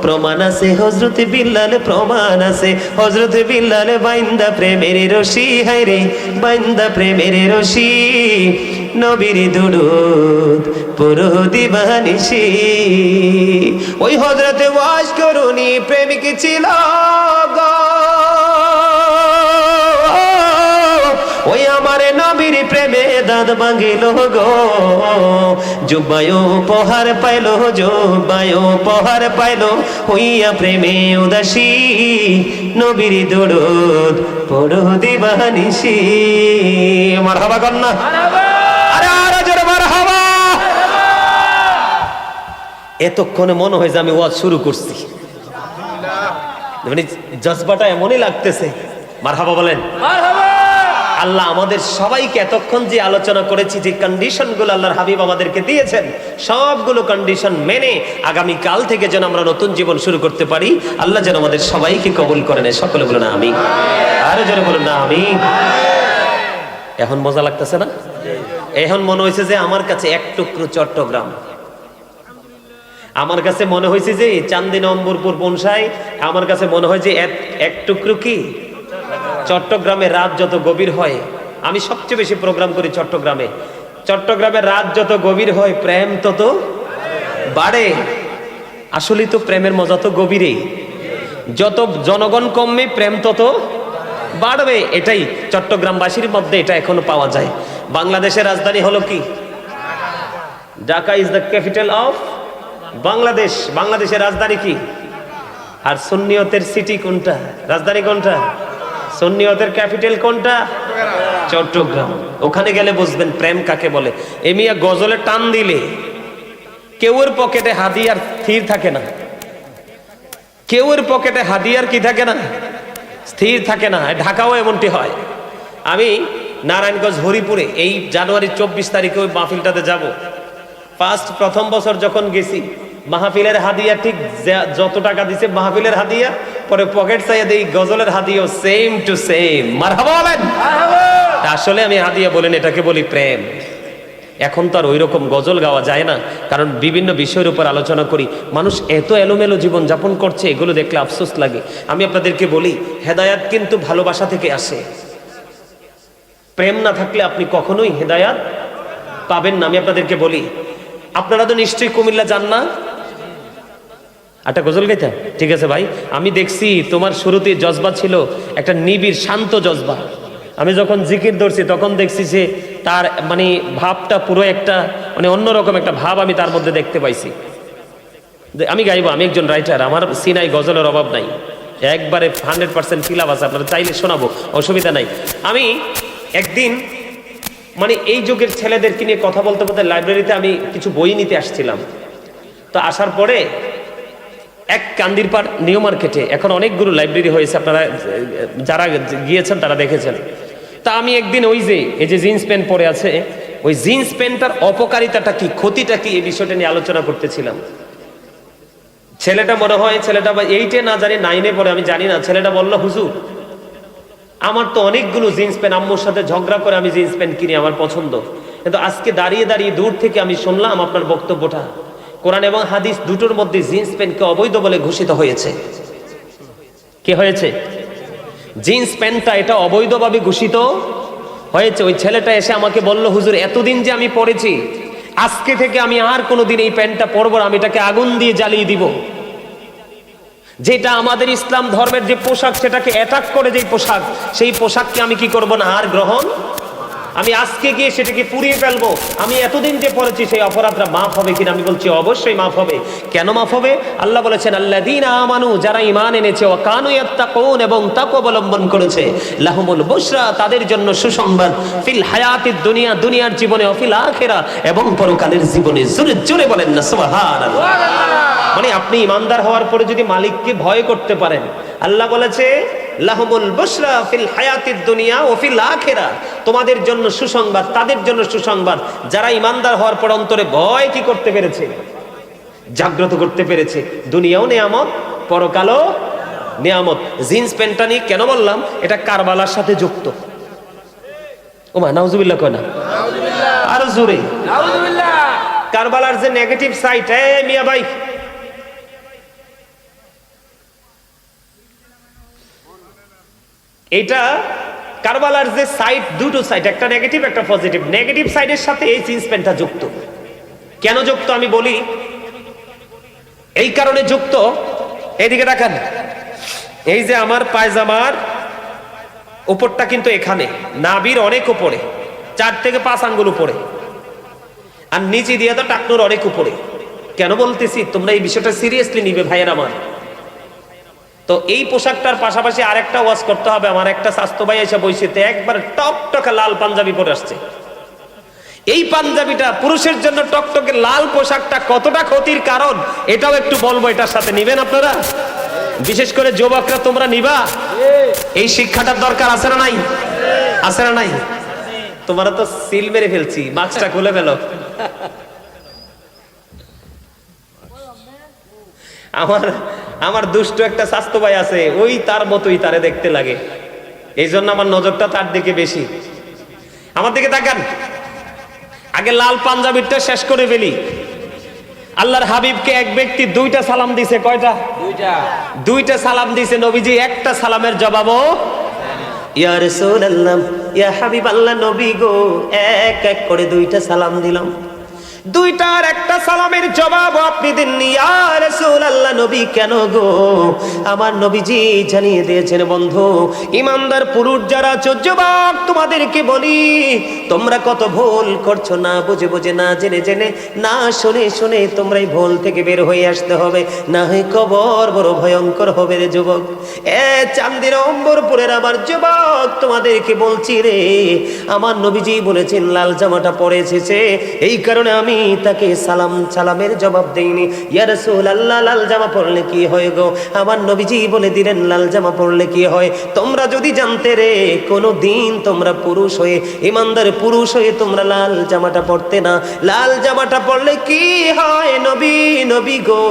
প্রমাণ আছে হযরত বিল্লাল, প্রমাণ আছে হযরত বিল্লাল, বাইন্দা প্রেমের রশি, হায় রে বাইন্দা প্রেমের রশি, নবীর দরুদ পড়ো দিবানিশি। ওই হযরত ওয়াস করুনি প্রেমিক ছিল গো, ওই আমার নবীর প্রেমে দাঁত ভাঙিল গো। জুব্বায় উপহার পাইল, জুব্বায় উপহার পাইল, হইয়া প্রেমে উদাসী, নবীর দরুদ পড়ো দিবানিশি। মারহাবা কন্যা, আরে আরে জোরে মারহাবা। এতক্ষণে মনে হয় যে আমি ওয়াজ শুরু করছি, মানে জজবাটা এমনই লাগতেছে। মারহাবা বলেন। আল্লাহ আমাদের সবাইকে এতক্ষণ যে আলোচনা করেছি, যে কন্ডিশনগুলো আল্লাহর হাবিব আমাদেরকে দিয়েছেন, সবগুলো কন্ডিশন মেনে আগামী কাল থেকে যেন আমরা নতুন জীবন শুরু করতে পারি, আল্লাহ যেন আমাদের সবাইকে কবুল করে নেয়। সকলে বলুন আমিন, আরো জোরে বলুন না আমিন। এখন মজা লাগতেছে না? এখন মনে হয়েছে যে আমার কাছে এক টুকরো চট্টগ্রাম, আমার কাছে মনে হয়েছে যে চান্দিনা নম্বরপুর বনসাই, আমার কাছে মনে হয় যে এক টুকরো কি চট্টগ্রামে। রাত যত গভীর হয়, আমি সবচেয়ে বেশি প্রোগ্রাম করি চট্টগ্রামে, চট্টগ্রামে রাত যত গভীর হয় প্রেম তত বাড়ে। আসলে তো প্রেমের মজা তো গভীরে, যত জনগণ কমবে প্রেম তত বাড়বে। এটাই চট্টগ্রামবাসীর মধ্যে এটা এখনো পাওয়া যায়। বাংলাদেশের রাজধানী হলো কি? Dhaka is the capital of Bangladesh. বাংলাদেশের রাজধানী কি? আর সুন্নিয়তের সিটি কোনটা? রাজধানী কোনটা? সুন্নিয়তের ক্যাপিটাল কোনটা? চট্টগ্রাম। ওখানে গেলে বুঝবেন প্রেম কাকে বলে। এমিয়া গজলে টান দিলে কেউর পকেটে হাদিয়ার স্থির থাকে না, কেউর পকেটে হাদিয়ার কি থাকে না, স্থির থাকে না। ঢাকাও এমনটি হয়। আমি নারায়ণগঞ্জ হরিপুরে এই জানুয়ারি 24 তারিখে ওই মাহফিলটাতে যাব। প্রথম বছর যখন গেছি, মাহফিলের হাদিয়া ঠিক যত টাকা দিছে মাহফিলের হাদিয়া, পরে পকেট চাইয়া দেই গজলের হাদিয়া সেম টু সেম। মারহাবা বলেন। আসলে আমি হাদিয়া বলেন, এটাকে বলি প্রেম। এখন তো আর ওই রকম গজল গাওয়া যায় না, কারণ বিভিন্ন বিষয়ের উপর আলোচনা করি। মানুষ এত এলোমেলো জীবন যাপন করছে, এগুলো দেখলে আফসোস লাগে। আমি আপনাদেরকে বলি, হেদায়াত কিন্তু ভালোবাসা থেকে আসে। প্রেম না থাকলে আপনি কখনোই হেদায়াত পাবেন না। আমি আপনাদেরকে বলি, আপনারা তো নিশ্চয়ই কুমিল্লা যান না? একটা গজল গাইতা? ঠিক আছে ভাই, আমি দেখছি তোমার শুরুতে জজবা ছিল একটা নিবিড় শান্ত জজবা। আমি যখন জিকির ধরছি তখন দেখছি যে তার মানে ভাবটা পুরো একটা মানে অন্যরকম একটা ভাব আমি তার মধ্যে দেখতে পাইছি। আমি গাইবো, আমি একজন রাইটার, আমার সিনাই গজলের অভাব নাই, একবারে 100% ফিলাপ আছে, আপনারা চাইলে শোনাবো, অসুবিধা নাই। আমি একদিন মানে এই যুগের ছেলেদেরকে নিয়ে কথা বলতে বলতে লাইব্রেরিতে আমি কিছু বই নিতে আসছিলাম। তো আসার পরে এক কান্দিরপাড় নিউ মার্কেটে এখন অনেকগুলো লাইব্রেরি হয়েছে, আপনারা যারা গিয়েছেন তারা দেখেছেন। তা আমি একদিন ওই যে এই যে জিন্স প্যান্ট পরে আছে, ওই জিন্স প্যান্টটার অপকারিতাটা কি, ক্ষতিটা কি, এই বিষয়টা নিয়ে আলোচনা করতেছিলাম। ছেলেটা মনে হয় ছেলেটা 8-এ না জানি 9-এ পড়ে, আমি জানি না। ছেলেটা বলল, হুজুর আমার তো অনেকগুলো জিন্স প্যান্ট, আম্মুর সাথে ঝগড়া করে আমি জিন্স প্যান্ট কিনি, আমার পছন্দ, কিন্তু আজকে দাঁড়িয়ে দাঁড়িয়ে দূর থেকে আমি শুনলাম আপনার বক্তব্যটা, কোরআন এবং হাদিস দুটোর মধ্যে জিন্স প্যান্টকে অবৈধ বলে ঘোষিত হয়েছে। কে হয়েছে? জিন্স প্যান্টটা এটা অবৈধভাবে ঘোষিত হয়েছে। ওই ছেলেটা এসে আমাকে বলল, হুজুর এতদিন যে আমি পড়েছি আজকে থেকে আমি আর কোনোদিন এই প্যান্টটা পরবো না, আমি এটাকে আগুন দিয়ে জ্বালিয়ে দিব। যেটা আমাদের ইসলাম ধর্মের যে পোশাক, সেটাকে অ্যাটাক করে যে পোশাক, সেই পোশাককে আমি কি করব না, আর গ্রহণ। আমি আজকে গিয়ে সেটাকে পুড়িয়ে ফেলবো। আমি এতদিন যে পড়েছি সেই অপরাধটা মাফ হবে কিনা? আমি বলছি অবশ্যই মাফ হবে। কেন মাফ হবে? আল্লাহ বলেছেন আল্লাযীনা আমানু, যারা ঈমান এনেছে, ওয়া কানু ইয়াত্তাকুন, এবং তাকওয়া অবলম্বন করেছে, লাহুমুল বুশরা, তাদের জন্য সুসংবাদ, ফিল হায়াতিদ দুনিয়া, দুনিয়ার জীবনে, ও ফিল আখিরা, এবং পরকালের জীবনে। জোরে জোরে বলেন না সুবহানাল্লাহ। মানে আপনি ঈমানদার হওয়ার পরে যদি মালিককে ভয় করতে পারেন, আল্লাহ বলেছে লাহুমুল বুশরা ফিল হায়াতিদ দুনিয়া ও ফিল আখিরা, তোমাদের জন্য সুসংবাদ, তাদের জন্য সুসংবাদ যারা ঈমানদার হওয়ার পর অন্তরে ভয় কি করতে পেরেছে, জাগ্রত করতে পেরেছে। দুনিয়াও নিয়ামত, পরকালও নিয়ামত। জিন্স প্যান্টটা নিয়ে কেন বললাম? এটা কারবালার সাথে যুক্ত। ওমা নাউজুবিল্লাহ কয় না, আরো জোরে নাউজুবিল্লাহ। কারবালার যে নেগেটিভ সাইড, মিয়া ভাই, এটা কারবালার যে সাইড, দুটো সাইড, একটা নেগেটিভ একটা পজিটিভ। নেগেটিভ সাইডের সাথে এই জিন্স প্যান্টটা যুক্ত। কেন যুক্ত আমি বলি, এই কারণে যুক্ত। এইদিকে দেখেন, এই যে আমার পায়জামার উপরটা কিন্তু এখানে, নাভির অনেক উপরে, 4 থেকে 5 আঙ্গুল উপরে, আর নিচে দিয়ে তো টাকনুর অনেক উপরে। কেন বলতেছি, তোমরা এই বিষয়টা সিরিয়াসলি নিবে ভাইয়ের আমার। তো এই পোশাকটার পাশাপাশি আরেকটা ওয়াজ করতে হবে। আমার একটা স্বাস্থ্য ভাই এসে বইসিতে একবার টকটকে লাল পাঞ্জাবি পরে আসছে। এই পাঞ্জাবিটা পুরুষের জন্য টকটকে লাল পোশাকটা কতটা ক্ষতির কারণ, এটাও একটু বলবো। এটার সাথে নিবেন আপনারা, বিশেষ করে যুবকরা তোমরা নিবা। এই শিক্ষাটার দরকার আছে না নাই? আছে না নাই? তোমরা তো সিল মেরে ফেলছি, মাস্কটা খুলে ফেলো। আমার দুষ্ট একটা স্বাস্থ্য ভাই আছে, ওই তার মতোই তারে দেখতে লাগে, এই জন্য আমার নজরটা তার দিকে বেশি। আমার দিকে তাকান, আগে লাল পাঞ্জাবিটা শেষ করে ফেলি। আল্লাহর হাবিবকে এক ব্যক্তি 2টা সালাম দিছে। কয়টা? 2টা সালাম দিছে নবীজি। একটা সালামের জবাবও, ইয়া রাসূলুল্লাহ, ইয়া হাবিবাল্লাহ, নবী গো, এক এক করে 2টা সালাম দিলাম। 2টার একটা সালামের জবাব আপনি দেননি। ইয়া রাসূলুল্লাহ, নবী কেন গো? আমার নবীজি জানিয়ে দিয়েছেন, বন্ধু, ঈমানদার পুরুষ যারা আছো, যুবক, তোমাদেরকে বলি, তোমরা কত ভুল করছো, না বুঝে বুঝে, না জেনে জেনে, না শুনে শুনে। তোমরা এই ভুল থেকে বের হয়ে আসতে হবে, না হয় কবর বড় ভয়ঙ্কর হবে রে যুবক। চান্দির অম্বরপুরের আমার যুবক, তোমাদেরকে বলছি রে, আমার নবীজি বলেছেন লাল জামাটা পরে এসেছে, এই কারণে আমি তাকে সালামের জবাব দেইনি। ইয়া রাসূলুল্লাহ, লাল জামা পরলে কি হয় গো? আমার নবীজি বলে দিলেন লাল জামা পরলে কি হয়। তোমরা যদি জানতে রে, কোনো দিন তোমরা পুরুষ হয়ে, ঈমানদার পুরুষ হয়ে তোমরা লাল জামাটা পরতে না। লাল জামাটা পরলে কি হয় নবী, নবী গো?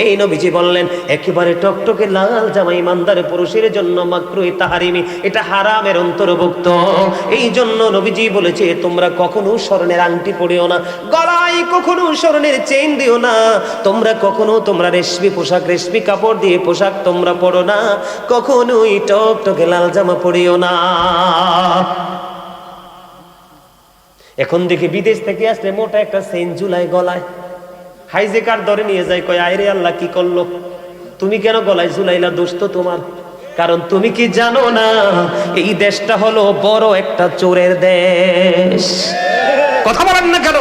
এই নবীজি বললেন একেবারে টকটকে লাল জামা ঈমানদার পুরুষের জন্য মাকরুহ তাহরিমি, এটা হারামের অন্তর্ভুক্ত। এই জন্য নবীজি বলেছে তোমরা কখনো স্বর্ণের আংটি পরিও না, গলায় কখনো স্বর্ণের চেইন দিও না, তোমরা কখনো তোমরা রেশমি পোশাক, রেশমি কাপড় দিয়ে পোশাক তোমরা পরো না, কখনোই টকটকে লাল জামা পরিও না। এখন দেখি বিদেশ থেকে আসলে মোটা একটা চেইন ঝুলায় গলায়, হাইজেকার ধরে নিয়ে যায়, কয় আয়রে আল্লাহ কি করলো, তুমি কেন গলায় ঝুলাইলা? দোষ তো তোমার। কারণ তুমি কি জানো না, এই দেশটা হলো বড় একটা চোরের দেশ। কথা বলেন না কেন?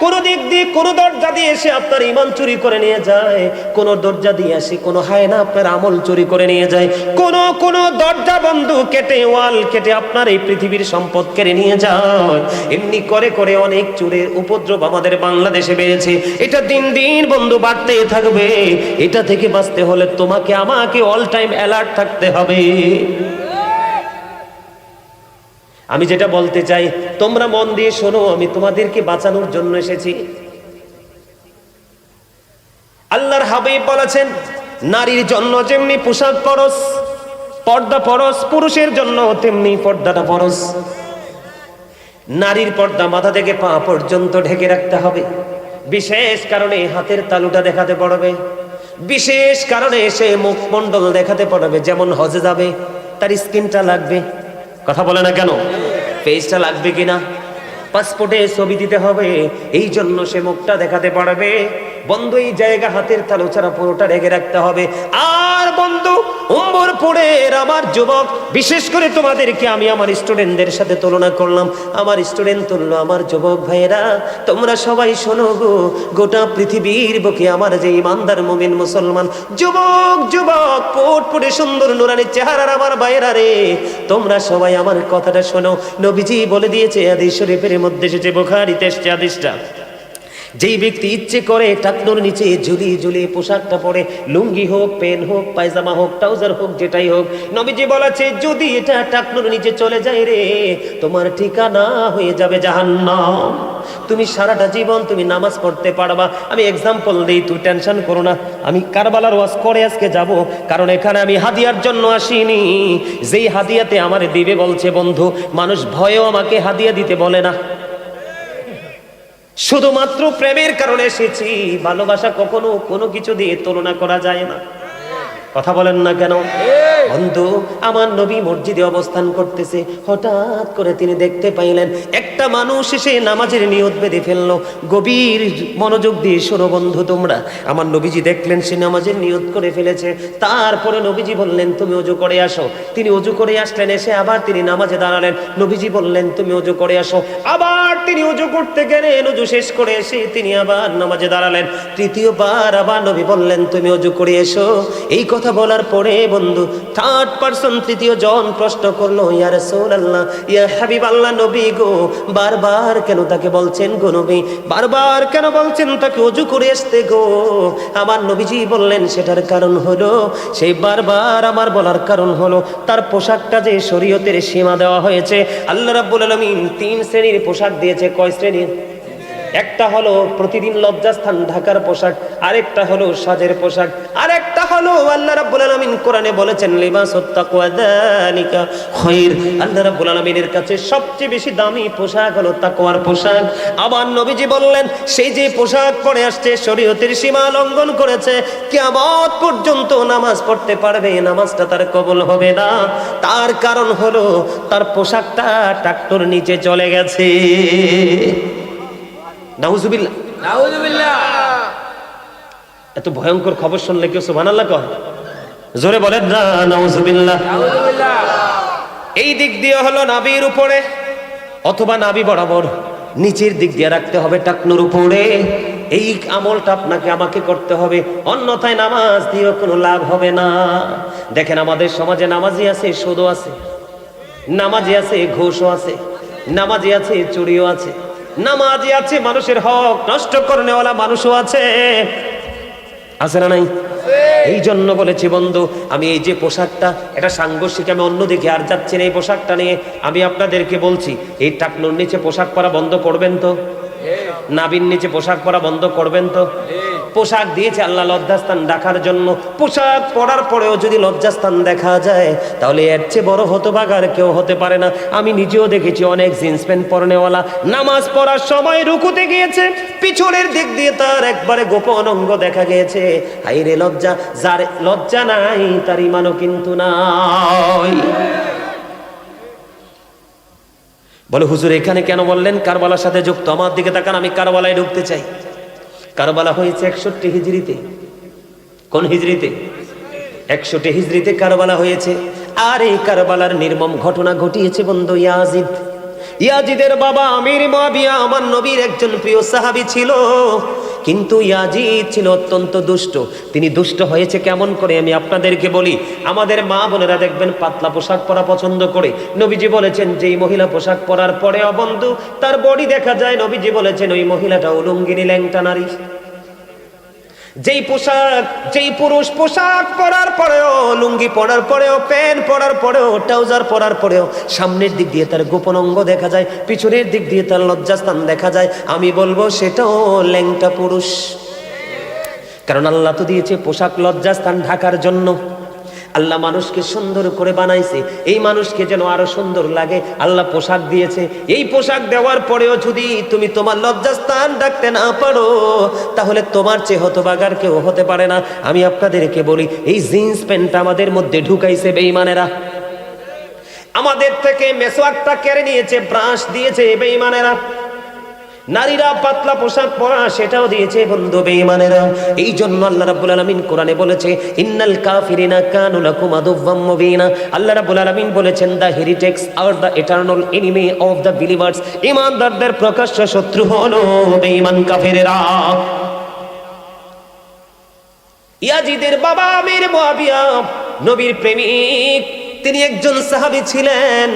কোন দিক দিয়ে, কোন দরজা দিয়ে এসে আপনার ঈমান চুরি করে নিয়ে যায়, কোন দরজা দিয়ে আসে কোন হায়না আপনার আমল চুরি করে নিয়ে যায়, কোন দরজা বন্ধ কেটে, ওয়াল কেটে আপনার এই পৃথিবীর সম্পদ কেড়ে নিয়ে যায়। এমনি করে করে অনেক চোরের উপদ্রব আমাদের বাংলাদেশে বেড়েছে। এটা দিন দিন বন্ধু বাড়তে থাকবে। এটা থেকে বাঁচতে হলে তোমাকে আমাকে অল টাইম অ্যালার্ট থাকতে হবে। আমি যেটা বলতে চাই, তোমরা মন দিয়ে শোনো, আমি তোমাদেরকে বাঁচানোর জন্য এসেছি। আল্লাহর হাবিব বলেছেন, নারীর জন্য যেমনি পোশাক ফরজ, পর্দা ফরজ, পুরুষের জন্য তেমনি পর্দাটা ফরজ। নারীর পর্দা মাথা থেকে পা পর্যন্ত ঢেকে রাখতে হবে। বিশেষ কারণে হাতের তালুটা দেখাতে পারবে, বিশেষ কারণে সে মুখমণ্ডল দেখাতে পারবে। যেমন হজে যাবে, তার স্কিনটা লাগবে। কথা বলে না কেন? ফেসটা লাগবে কিনা? পাসপোর্টে ছবি দিতে হবে, এই জন্য সে মুখটা দেখাতে পারবে। বন্ধু এই জায়গা হাতের তালু ছাড়া পুরোটা রেখে রাখতে হবে। আর বন্ধু উম্বরপুরের আমার যুবক, বিশেষ করে তোমাদেরকে আমি আমার স্টুডেন্টদের সাথে তুলনা করলাম, আমার স্টুডেন্ট তুললো আমার যুবক ভাইয়েরা, তোমরা সবাই শোনো গো, গোটা পৃথিবীর বুকে আমার যে ইমানদার মুমিন মুসলমান যুবক যুবক ফুটফুটে সুন্দর নুরানি চেহারার আমার ভাইয়েরা রে, তোমরা সবাই আমার কথাটা শোনো। নবীজি বলে দিয়েছে হাদিস শরীফের মধ্যে এসেছে, বুখারীতে এসেছে হাদিসটা, যেই ব্যক্তি ইচ্ছে করে টাকনোর নিচে ঝুলিয়ে ঝুলিয়ে পোশাকটা পরে, লুঙ্গি হোক, পেন হোক, পায়জামা হোক, ট্রাউজার হোক, যেটাই হোক, নবীজি বলেছে যদি এটা টাকনোর নিচে চলে যায় রে, তোমার ঠিকানা হয়ে যাবে জাহান্নাম। তুমি সারাটা জীবন তুমি নামাজ পড়তে পারবা। আমি এক্সাম্পল দিই, তুই টেনশন করো না। আমি কারবালার ওয়াজ করে আজকে যাব, কারণ এখানে আমি হাদিয়ার জন্য আসিনি। যেই হাদিয়াতে আমার দিবে বলছে বন্ধু, মানুষ ভয়েও আমাকে হাদিয়া দিতে বলে না, শুধুমাত্র প্রেমের কারণে এসেছি। ভালোবাসা কখনো কোনো কিছু দিয়ে তুলনা করা যায় না। কথা বলেন না কেন? বন্ধু আমার নবী মসজিদে অবস্থান করতেছে, হঠাৎ করে তিনি দেখতে পাইলেন একটা মানুষ এসে নামাজের নিয়ত বেঁধে ফেললো। গভীর মনোযোগ দিয়ে শোনো বন্ধু তোমরা, আমার নবীজি দেখলেন সে নামাজের নিয়ত করে ফেলেছে। তারপরে নবীজি বললেন তুমি ওযু করে আসো। তিনি ওযু করে আসলেন, এসে আবার তিনি নামাজে দাঁড়ালেন। নবীজি বললেন তুমি ওযু করে আসো। আবার তিনি ওযু করতে গেলেন, ওযু শেষ করে এসে তিনি আবার নামাজে দাঁড়ালেন। তৃতীয়বার আবার নবী বললেন তুমি ওযু করে এসো। এই কথা বলার পরে বন্ধু থার্ড পারসন, তৃতীয় জন প্রশ্ন করলো, ইয়া রাসূলুল্লাহ, ইয়া হাবিবাল্লাহ, নবী গো, বারবার কেন তাকে বলছেন গো নবী, বারবার কেন বলছেন তাকে ওযু করে আসতে গো? আমার নবীজি বললেন সেটার কারণ হলো, সেই বারবার আমার বলার কারণ হলো তার পোশাকটা যে শরীয়তের সীমা দেওয়া হয়েছে। আল্লাহ রাব্বুল আলামিন 3 শ্রেণীর পোশাক দিয়েছে। কয় শ্রেণীর? একটা হলো প্রতিদিন লজ্জাস্থান ঢাকার পোশাক, আরেকটা হলো সাজের পোশাক, আরেকটা হলো আল্লাহ রাব্বুল আলামিন কোরআনে বলেছেন লিবাসুত তাকওয়া যালিকা খায়র। আল্লাহ রাব্বুল আলামিনের কাছে সবচেয়ে বেশি দামি পোশাক হলো তাকওয়ার পোশাক। আবার নবীজি বললেন সেই যে পোশাক পরে আসছে শরীয়তের সীমা লঙ্ঘন করেছে, কিয়ামত পর্যন্ত নামাজ পড়তে পারবে, নামাজটা তার কবুল হবে না। তার কারণ হলো তার পোশাকটা টাকটোর নিচে চলে গেছে। নাউজুবিল্লাহ, নাউজুবিল্লাহ। এত ভয়ঙ্কর খবর শুনলে কেউ সুবহানাল্লাহ কয়? জোরে বলেন না নাউজুবিল্লাহ, নাউজুবিল্লাহ। এই দিক দিয়ে হলো নাভির উপরে অথবা নাভি বরাবর নিচের দিক দিয়ে রাখতে হবে টাকনুর উপরে। এই আমলটা আপনাকে আমাকে করতে হবে, অন্যথায় নামাজ দিয়ে কোনো লাভ হবে না। দেখেন আমাদের সমাজে নামাজি আছে, সুদও আছে, নামাজি আছে, ঘুষও আছে, নামাজি আছে, চুরিও আছে, নামাজি আছে, মানুষের হক নষ্ট করনেওয়ালা মানুষও আছে। আছে না নাই? এই জন্য বলেছি বন্ধু, আমি এই যে পোশাকটা, এটা সাংঘর্ষিক, আমি অন্যদিকে আর যাচ্ছি না। এই পোশাকটা নিয়ে আমি আপনাদেরকে বলছি, এই টাকনুর নিচে পোশাক পরা বন্ধ করবেন তো? নাভির নিচে পোশাক পরা বন্ধ করবেন তো? পোশাক দিয়েছে আল্লাহ লজ্জাস্থান ঢাকার জন্য। পোশাক পরার পরেও যদি লজ্জাস্থান দেখা যায়, তাহলে এর চেয়ে বড় হতভাগার কেউ হতে পারে না। আমি নিজেও দেখেছি অনেক জিন্স প্যান্ট পরনেওয়ালা নামাজ পড়ার সময় রুকুতে গিয়েছে, পিছনের দিক দিয়ে তার একবারে গোপন অঙ্গ দেখা গিয়েছে। হাইরে লজ্জা, যার লজ্জা নাই তার ঈমানও কিন্তু নাই। বলে হুজুর এখানে কেন বললেন কারবালার সাথে যুক্ত? আমার দিকে তাকান, আমি কারবালায় ঢুকতে চাই। কারবালা হয়েছে 61 হিজরিতে। কোন হিজরিতে? 61 হিজরিতে কারবালা হয়েছে। আর এই কারবালার নির্মম ঘটনা ঘটিয়েছে বন্ধু ইয়াজিদ। ইয়াজিদের বাবা আমির মুয়াবিয়া আমার নবীর একজন প্রিয় সাহাবী ছিল, কিন্তু ইয়াজিদ ছিল অত্যন্ত দুষ্ট। তিনি দুষ্ট হয়েছে কেমন করে আমি আপনাদেরকে বলি। আমাদের মা বোনেরা দেখবেন পাতলা পোশাক পরা পছন্দ করে। নবীজি বলেছেন যেই মহিলা পোশাক পরার পরে বন্ধু তার বডি দেখা যায়, নবীজি বলেছেন ওই মহিলাটা উলঙ্গিনী ল্যাংটা নারী। যেই পোশাক, যেই পুরুষ পোশাক পরার পরেও, লুঙ্গি পরার পরেও, প্যান্ট পরার পরেও, ট্রাউজার পরার পরেও সামনের দিক দিয়ে তার গোপন অঙ্গ দেখা যায়, পিছনের দিক দিয়ে তার লজ্জাস্থান দেখা যায়, আমি বলবো সেটাও ল্যাংটা পুরুষ। কারণ আল্লাহ তো দিয়েছে পোশাক লজ্জাস্থান ঢাকার জন্য। আল্লাহ মানুষকে সুন্দর করে বানাইছে, এই মানুষকে যেন আরো সুন্দর লাগে আল্লাহ পোশাক দিয়েছে। এই পোশাক দেওয়ার পরেও যদি তুমি তোমার লজ্জাস্থান ঢাকতে না পারো, তাহলে তোমার চেয়ে হতভাগার কেউ হতে পারে না। আমি আপনাদেরকে বলি, এই জিন্স প্যান্ট আমাদের মধ্যে ঢুকাইছে বেঈমানেরা। আমাদের থেকে মেসওয়াকটা কেড়ে নিয়েছে, ব্রাশ দিয়েছে বেঈমানেরা। নারীরা পাতলা পোশাক পরা সেটাও দিয়েছে বন্ধু বেঈমানেরা। এই জন্য আল্লাহ রাব্বুল আলামিন কোরআনে বলেছে ইন্নাল কাফিরিনা কানু লাকুম আদুওয়াম মুবিনা। আল্লাহ রাব্বুল আলামিন বলেছেন the heretics are the eternal enemy of the believers. ঈমানদারদের প্রকাশ্য শত্রু হলো বেঈমান কাফেরেরা। ইয়াজিদের বাবা আমির মুআবিয়া নবীর প্রেমিক, তিনি একজন সাহাবী ছিলেন।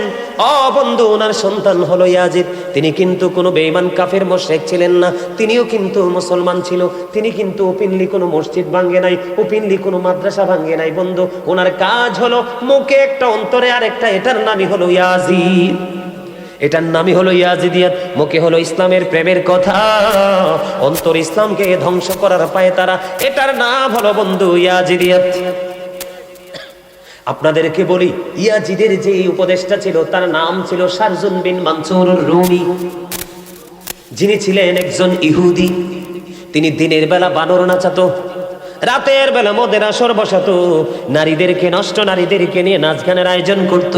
বন্ধু, ওনার সন্তান হলো ইয়াজিদ। তিনি কিন্তু কোনো বেঈমান কাফের মুশরিক ছিলেন না, তিনিও কিন্তু মুসলমান ছিল। তিনি কিন্তু ওপেনলি কোনো মসজিদ ভাঙে নাই, ওপেনলি কোনো মাদ্রাসা ভাঙে নাই বন্ধু। ওনার কাজ হলো মুখে একটা অন্তরে আরেকটা, এটার নামই হলো ইয়াজিদ। এটার নামই হলো ইয়াজিদিয়াত। মুখে হলো ইসলামের প্রেমের কথা, অন্তর ইসলামকে ধ্বংস করার পায় তারা। এটার নাম হলো বন্ধু ইয়াজিদিয়াত। আপনাদেরকে বলি, ইয়াজিদের যে উপদেষ্টা ছিল তার নাম ছিল শারজুন বিন মানসুর রুমি, যিনি ছিলেন একজন ইহুদি। তিনি দিনের বেলা বানর নাচাতো, রাতের বেলা মদের আসর বসাতো, নারীদেরকে, নষ্ট নারীদেরকে নিয়ে নাচ গানের আয়োজন করত।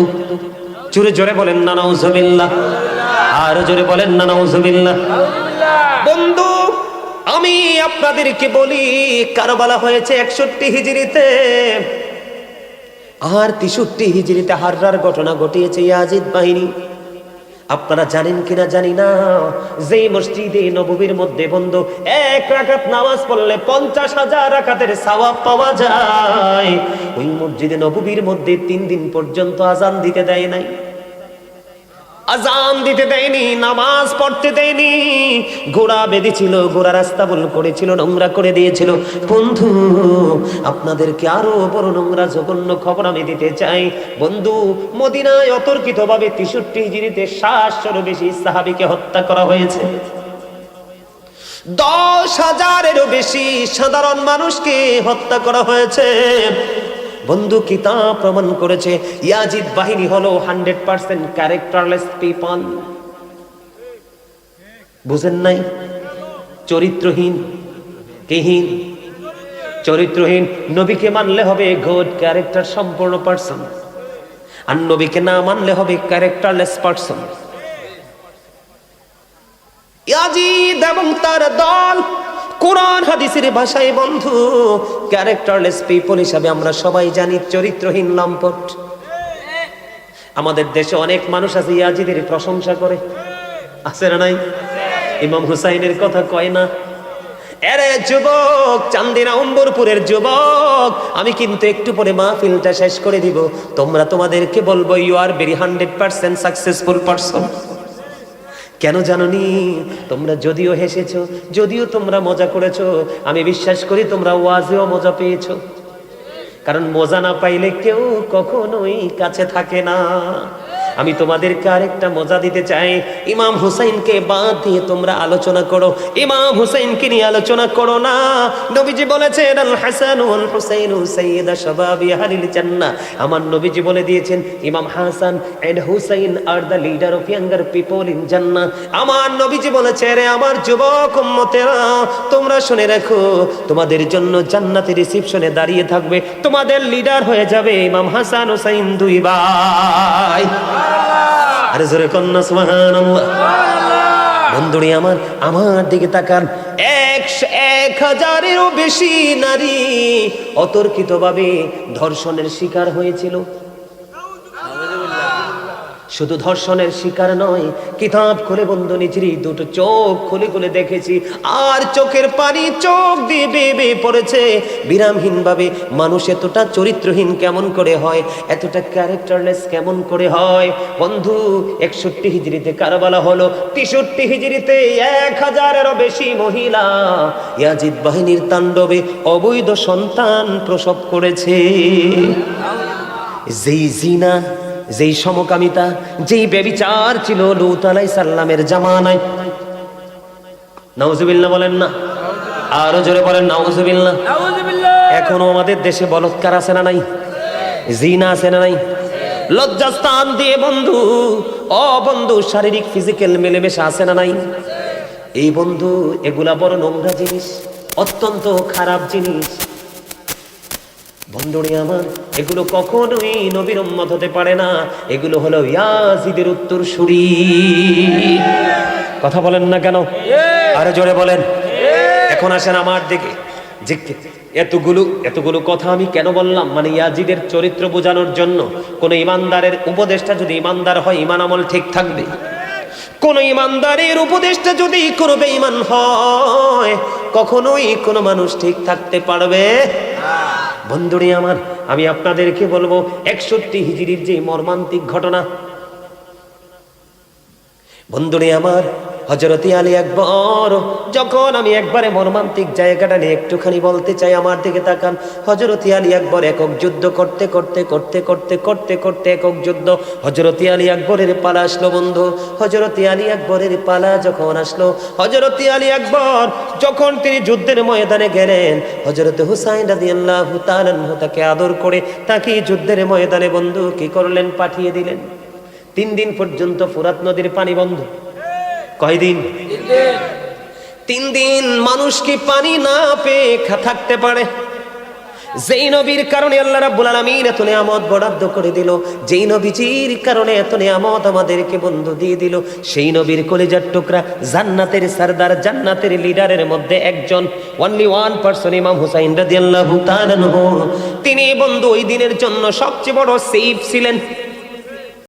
জোরে জোরে বলেন না নাউজুবিল্লাহ, আর জোরে বলেন না নাউজুবিল্লাহ। বন্ধু, আমি আপনাদেরকে বলি, কারবালা হয়েছে 61 হিজরিতে, আর 63 হিজরিতে হাররার ঘটনা ঘটিয়েছে ইয়াজিদ বাহিনী। আপনারা জানেন কিনা জানি না, যে মসজিদে নববীর মধ্যে বন্ধু 1 রাকাত নামাজ পড়লে 50,000 রাকাতের সওয়াব পাওয়া যায়, ওই মসজিদে নববীর মধ্যে 3 দিন পর্যন্ত আজান দিতে দেয় নাই। আজান দিতে দেয়নি, নামাজ পড়তে দেয়নি। ঘোড়া বেঁধেছিল, ঘোড়া রাস্তা বল করেছিল, নোংরা করে দিয়েছিল। বন্ধু, আপনাদেরকে আরো বড় নোংরা জঘন্য খবর আমি দিতে চাই। বন্ধু, মদিনায় অতর্কিতভাবে 63 হিজরিতে 700-এরও বেশি সাহাবীকে হত্যা করা হয়েছে। 10,000-এরও বেশি সাধারণ মানুষকে হত্যা করা হয়েছে। বন্ধু, কিতাব প্রমাণ করেছে ইয়াজিদ বাহিনী হলো 100% ক্যারেক্টারলেস পিপল। বুঝেন নাই? চরিত্রহীন, কিহীন, চরিত্রহীন। নবীকে মানলে হবে গুড ক্যারেক্টার সম্পূর্ণ পারসন, আর নবীকে না মানলে হবে ক্যারেক্টারলেস পারসন। ইয়াজিদ এবং তার দল কোরআন হাদিসের ভাষায় বন্ধু ক্যারেক্টারলেস পিপল হিসাবে আমরা সবাই জানি, চরিত্রহীন লম্পট। আমাদের দেশে অনেক মানুষ আছে ইয়াজিদের প্রশংসা করে, আছে না নাই? ইমাম হুসাইনের কথা কয় না? আরে যুবক, চান্দিনা অম্বরপুরের যুবক, আমি কিন্তু একটু পরে মাহফিলটা শেষ করে দিব, তোমরা তোমাদেরকে বলবো you are very 100% successful person. কেন জানোনি? তোমরা যদিও হেসেছো, যদিও তোমরা মজা করেছো, আমি বিশ্বাস করি তোমরা ওয়াজেও মজা পেয়েছো। কারণ মজা না পাইলে কেউ কখনোই কাছে থাকে না। আমি তোমাদেরকে আরেকটা মজা দিতে চাই। ইমাম হুসাইনকে বাদ দিয়ে তোমরা আলোচনা করো, ইমাম হুসাইনকে নিয়ে আলোচনা করো না। নবীজি বলেছেন আল হাসান ওয়াল হুসাইন সাইয়্যিদা শাবাবি আহলিল জান্নাহ। আমার নবীজি বলে দিয়েছেন Imam Hasan and Hussain are the leader of younger people in জান্নাহ। আমার নবীজি বলেছে, রে আমার যুবক উম্মতেরা, তোমরা শুনে রাখো, তোমাদের জন্য জান্নাতে রিসেপশনে দাঁড়িয়ে থাকবে, তোমাদের লিডার হয়ে যাবে ইমাম হাসান হুসাইন, 2 ভাই। আরে জোরে কন্যা সুবহানাল্লাহ। বন্ধুরি আমার দিকে তাকান। 1,000-এরও বেশি নারী অতর্কিতভাবে ধর্ষণের শিকার হয়েছিল। শুধু ধর্ষণের শিকার নয়, কিতাব খুলে বন্ধু নিজেরই 2টো চোখ খুলে খুলে দেখেছি, আর চোখের পানি চোখ দিয়ে বেয়ে বেয়ে পড়েছে বিরামহীন ভাবে। মানুষ এতটা চরিত্রহীন কেমন করে হয়, এতটা ক্যারেক্টারলেস কেমন করে হয়? বন্ধু, 61 হিজরিতে কারবালা হলো, 63 হিজরিতে 1,000-এরও বেশি মহিলা ইয়াজিদ বাহিনীর তাণ্ডবে অবৈধ সন্তান প্রসব করেছে। যেই জিনা, যেই সমকামিতা, যেই ব্যভিচার ছিল লূত আলাইহিস সালামের জামানায়। নাউজুবিল্লাহ বলেন না, আরো জোরে বলেন নাউজুবিল্লাহ। এখনো আমাদের দেশে বলৎকার আছে না নাই? জিনা আছে না নাই? লজ্জাস্থান দিয়ে বন্ধু, বন্ধু শারীরিক ফিজিক্যাল মেলেমেশা আছে না নাই? এই বন্ধু, এগুলা বড় নোংরা জিনিস, অত্যন্ত খারাপ জিনিস। বন্ধুরে আমার, এগুলো কখনোই নবীর উম্মত হতে পারে না। এগুলো হলো ইয়াজিদের উত্তরসূরি। কথা বলেন না কেন? আরো জোরে বলেন। এখন আসেন আমার দিকে। যে এতগুলো কথা আমি কেন বললাম? মানে ইয়াজিদের চরিত্র বোঝানোর জন্য। কোন ইমানদারের উপদেশটা যদি ইমানদার হয়, ইমান আমল ঠিক থাকবে। কোন ইমানদারের উপদেশটা যদি কোনো বেঈমান হয়, কখনোই কোনো মানুষ ঠিক থাকতে পারবে না। বন্ধুরে আমার, আমি আপনাদেরকে বলবো 61 হিজরির যে মর্মান্তিক ঘটনা, বন্ধুরে আমার, হযরত আলী আকবর যখন, আমি একবারে মর্মান্তিক জায়গাটা নিয়ে একটুখানি বলতে চাই, আমার দিকে তাকান। হযরত আলী আকবর একক যুদ্ধ করতে করতে করতে করতে করতে করতে একক যুদ্ধ, হযরত আলী আকবরের পালা আসলো বন্ধু। হযরত আলী আকবরের পালা যখন আসলো, হযরত আলী আকবর যখন তিনি যুদ্ধের ময়দানে গেলেন, হযরত হুসাইন রাদিয়াল্লাহু তাআলা আনহু তাকে আদর করে তাকে যুদ্ধের ময়দানে বন্ধু কি করলেন? পাঠিয়ে দিলেন। 3 দিন পর্যন্ত ফুরাত নদীর পানি বন্ধ। কয়দিন? 3 দিন। মানুষ কি পানি না পেয়ে থাকতে পারে? যেই নবীর কারণে আল্লাহ রাব্বুল আলামিন এত নিয়ামত বরাদ্দ করে দিল, যেই নবীজির কারণে এত নিয়ামত আমাদেরকে বন্ধু দিয়ে দিল, সেই নবীর কলিজার টুকরা, জান্নাতের সরদার, জান্নাতের লিডারের মধ্যে একজন, অনলি 1% ইমাম হুসাইন রাদিয়াল্লাহু তাআলা আনহু, তিনি বন্ধু ওই দিনের জন্য সবচেয়ে বড় সেফ ছিলেন।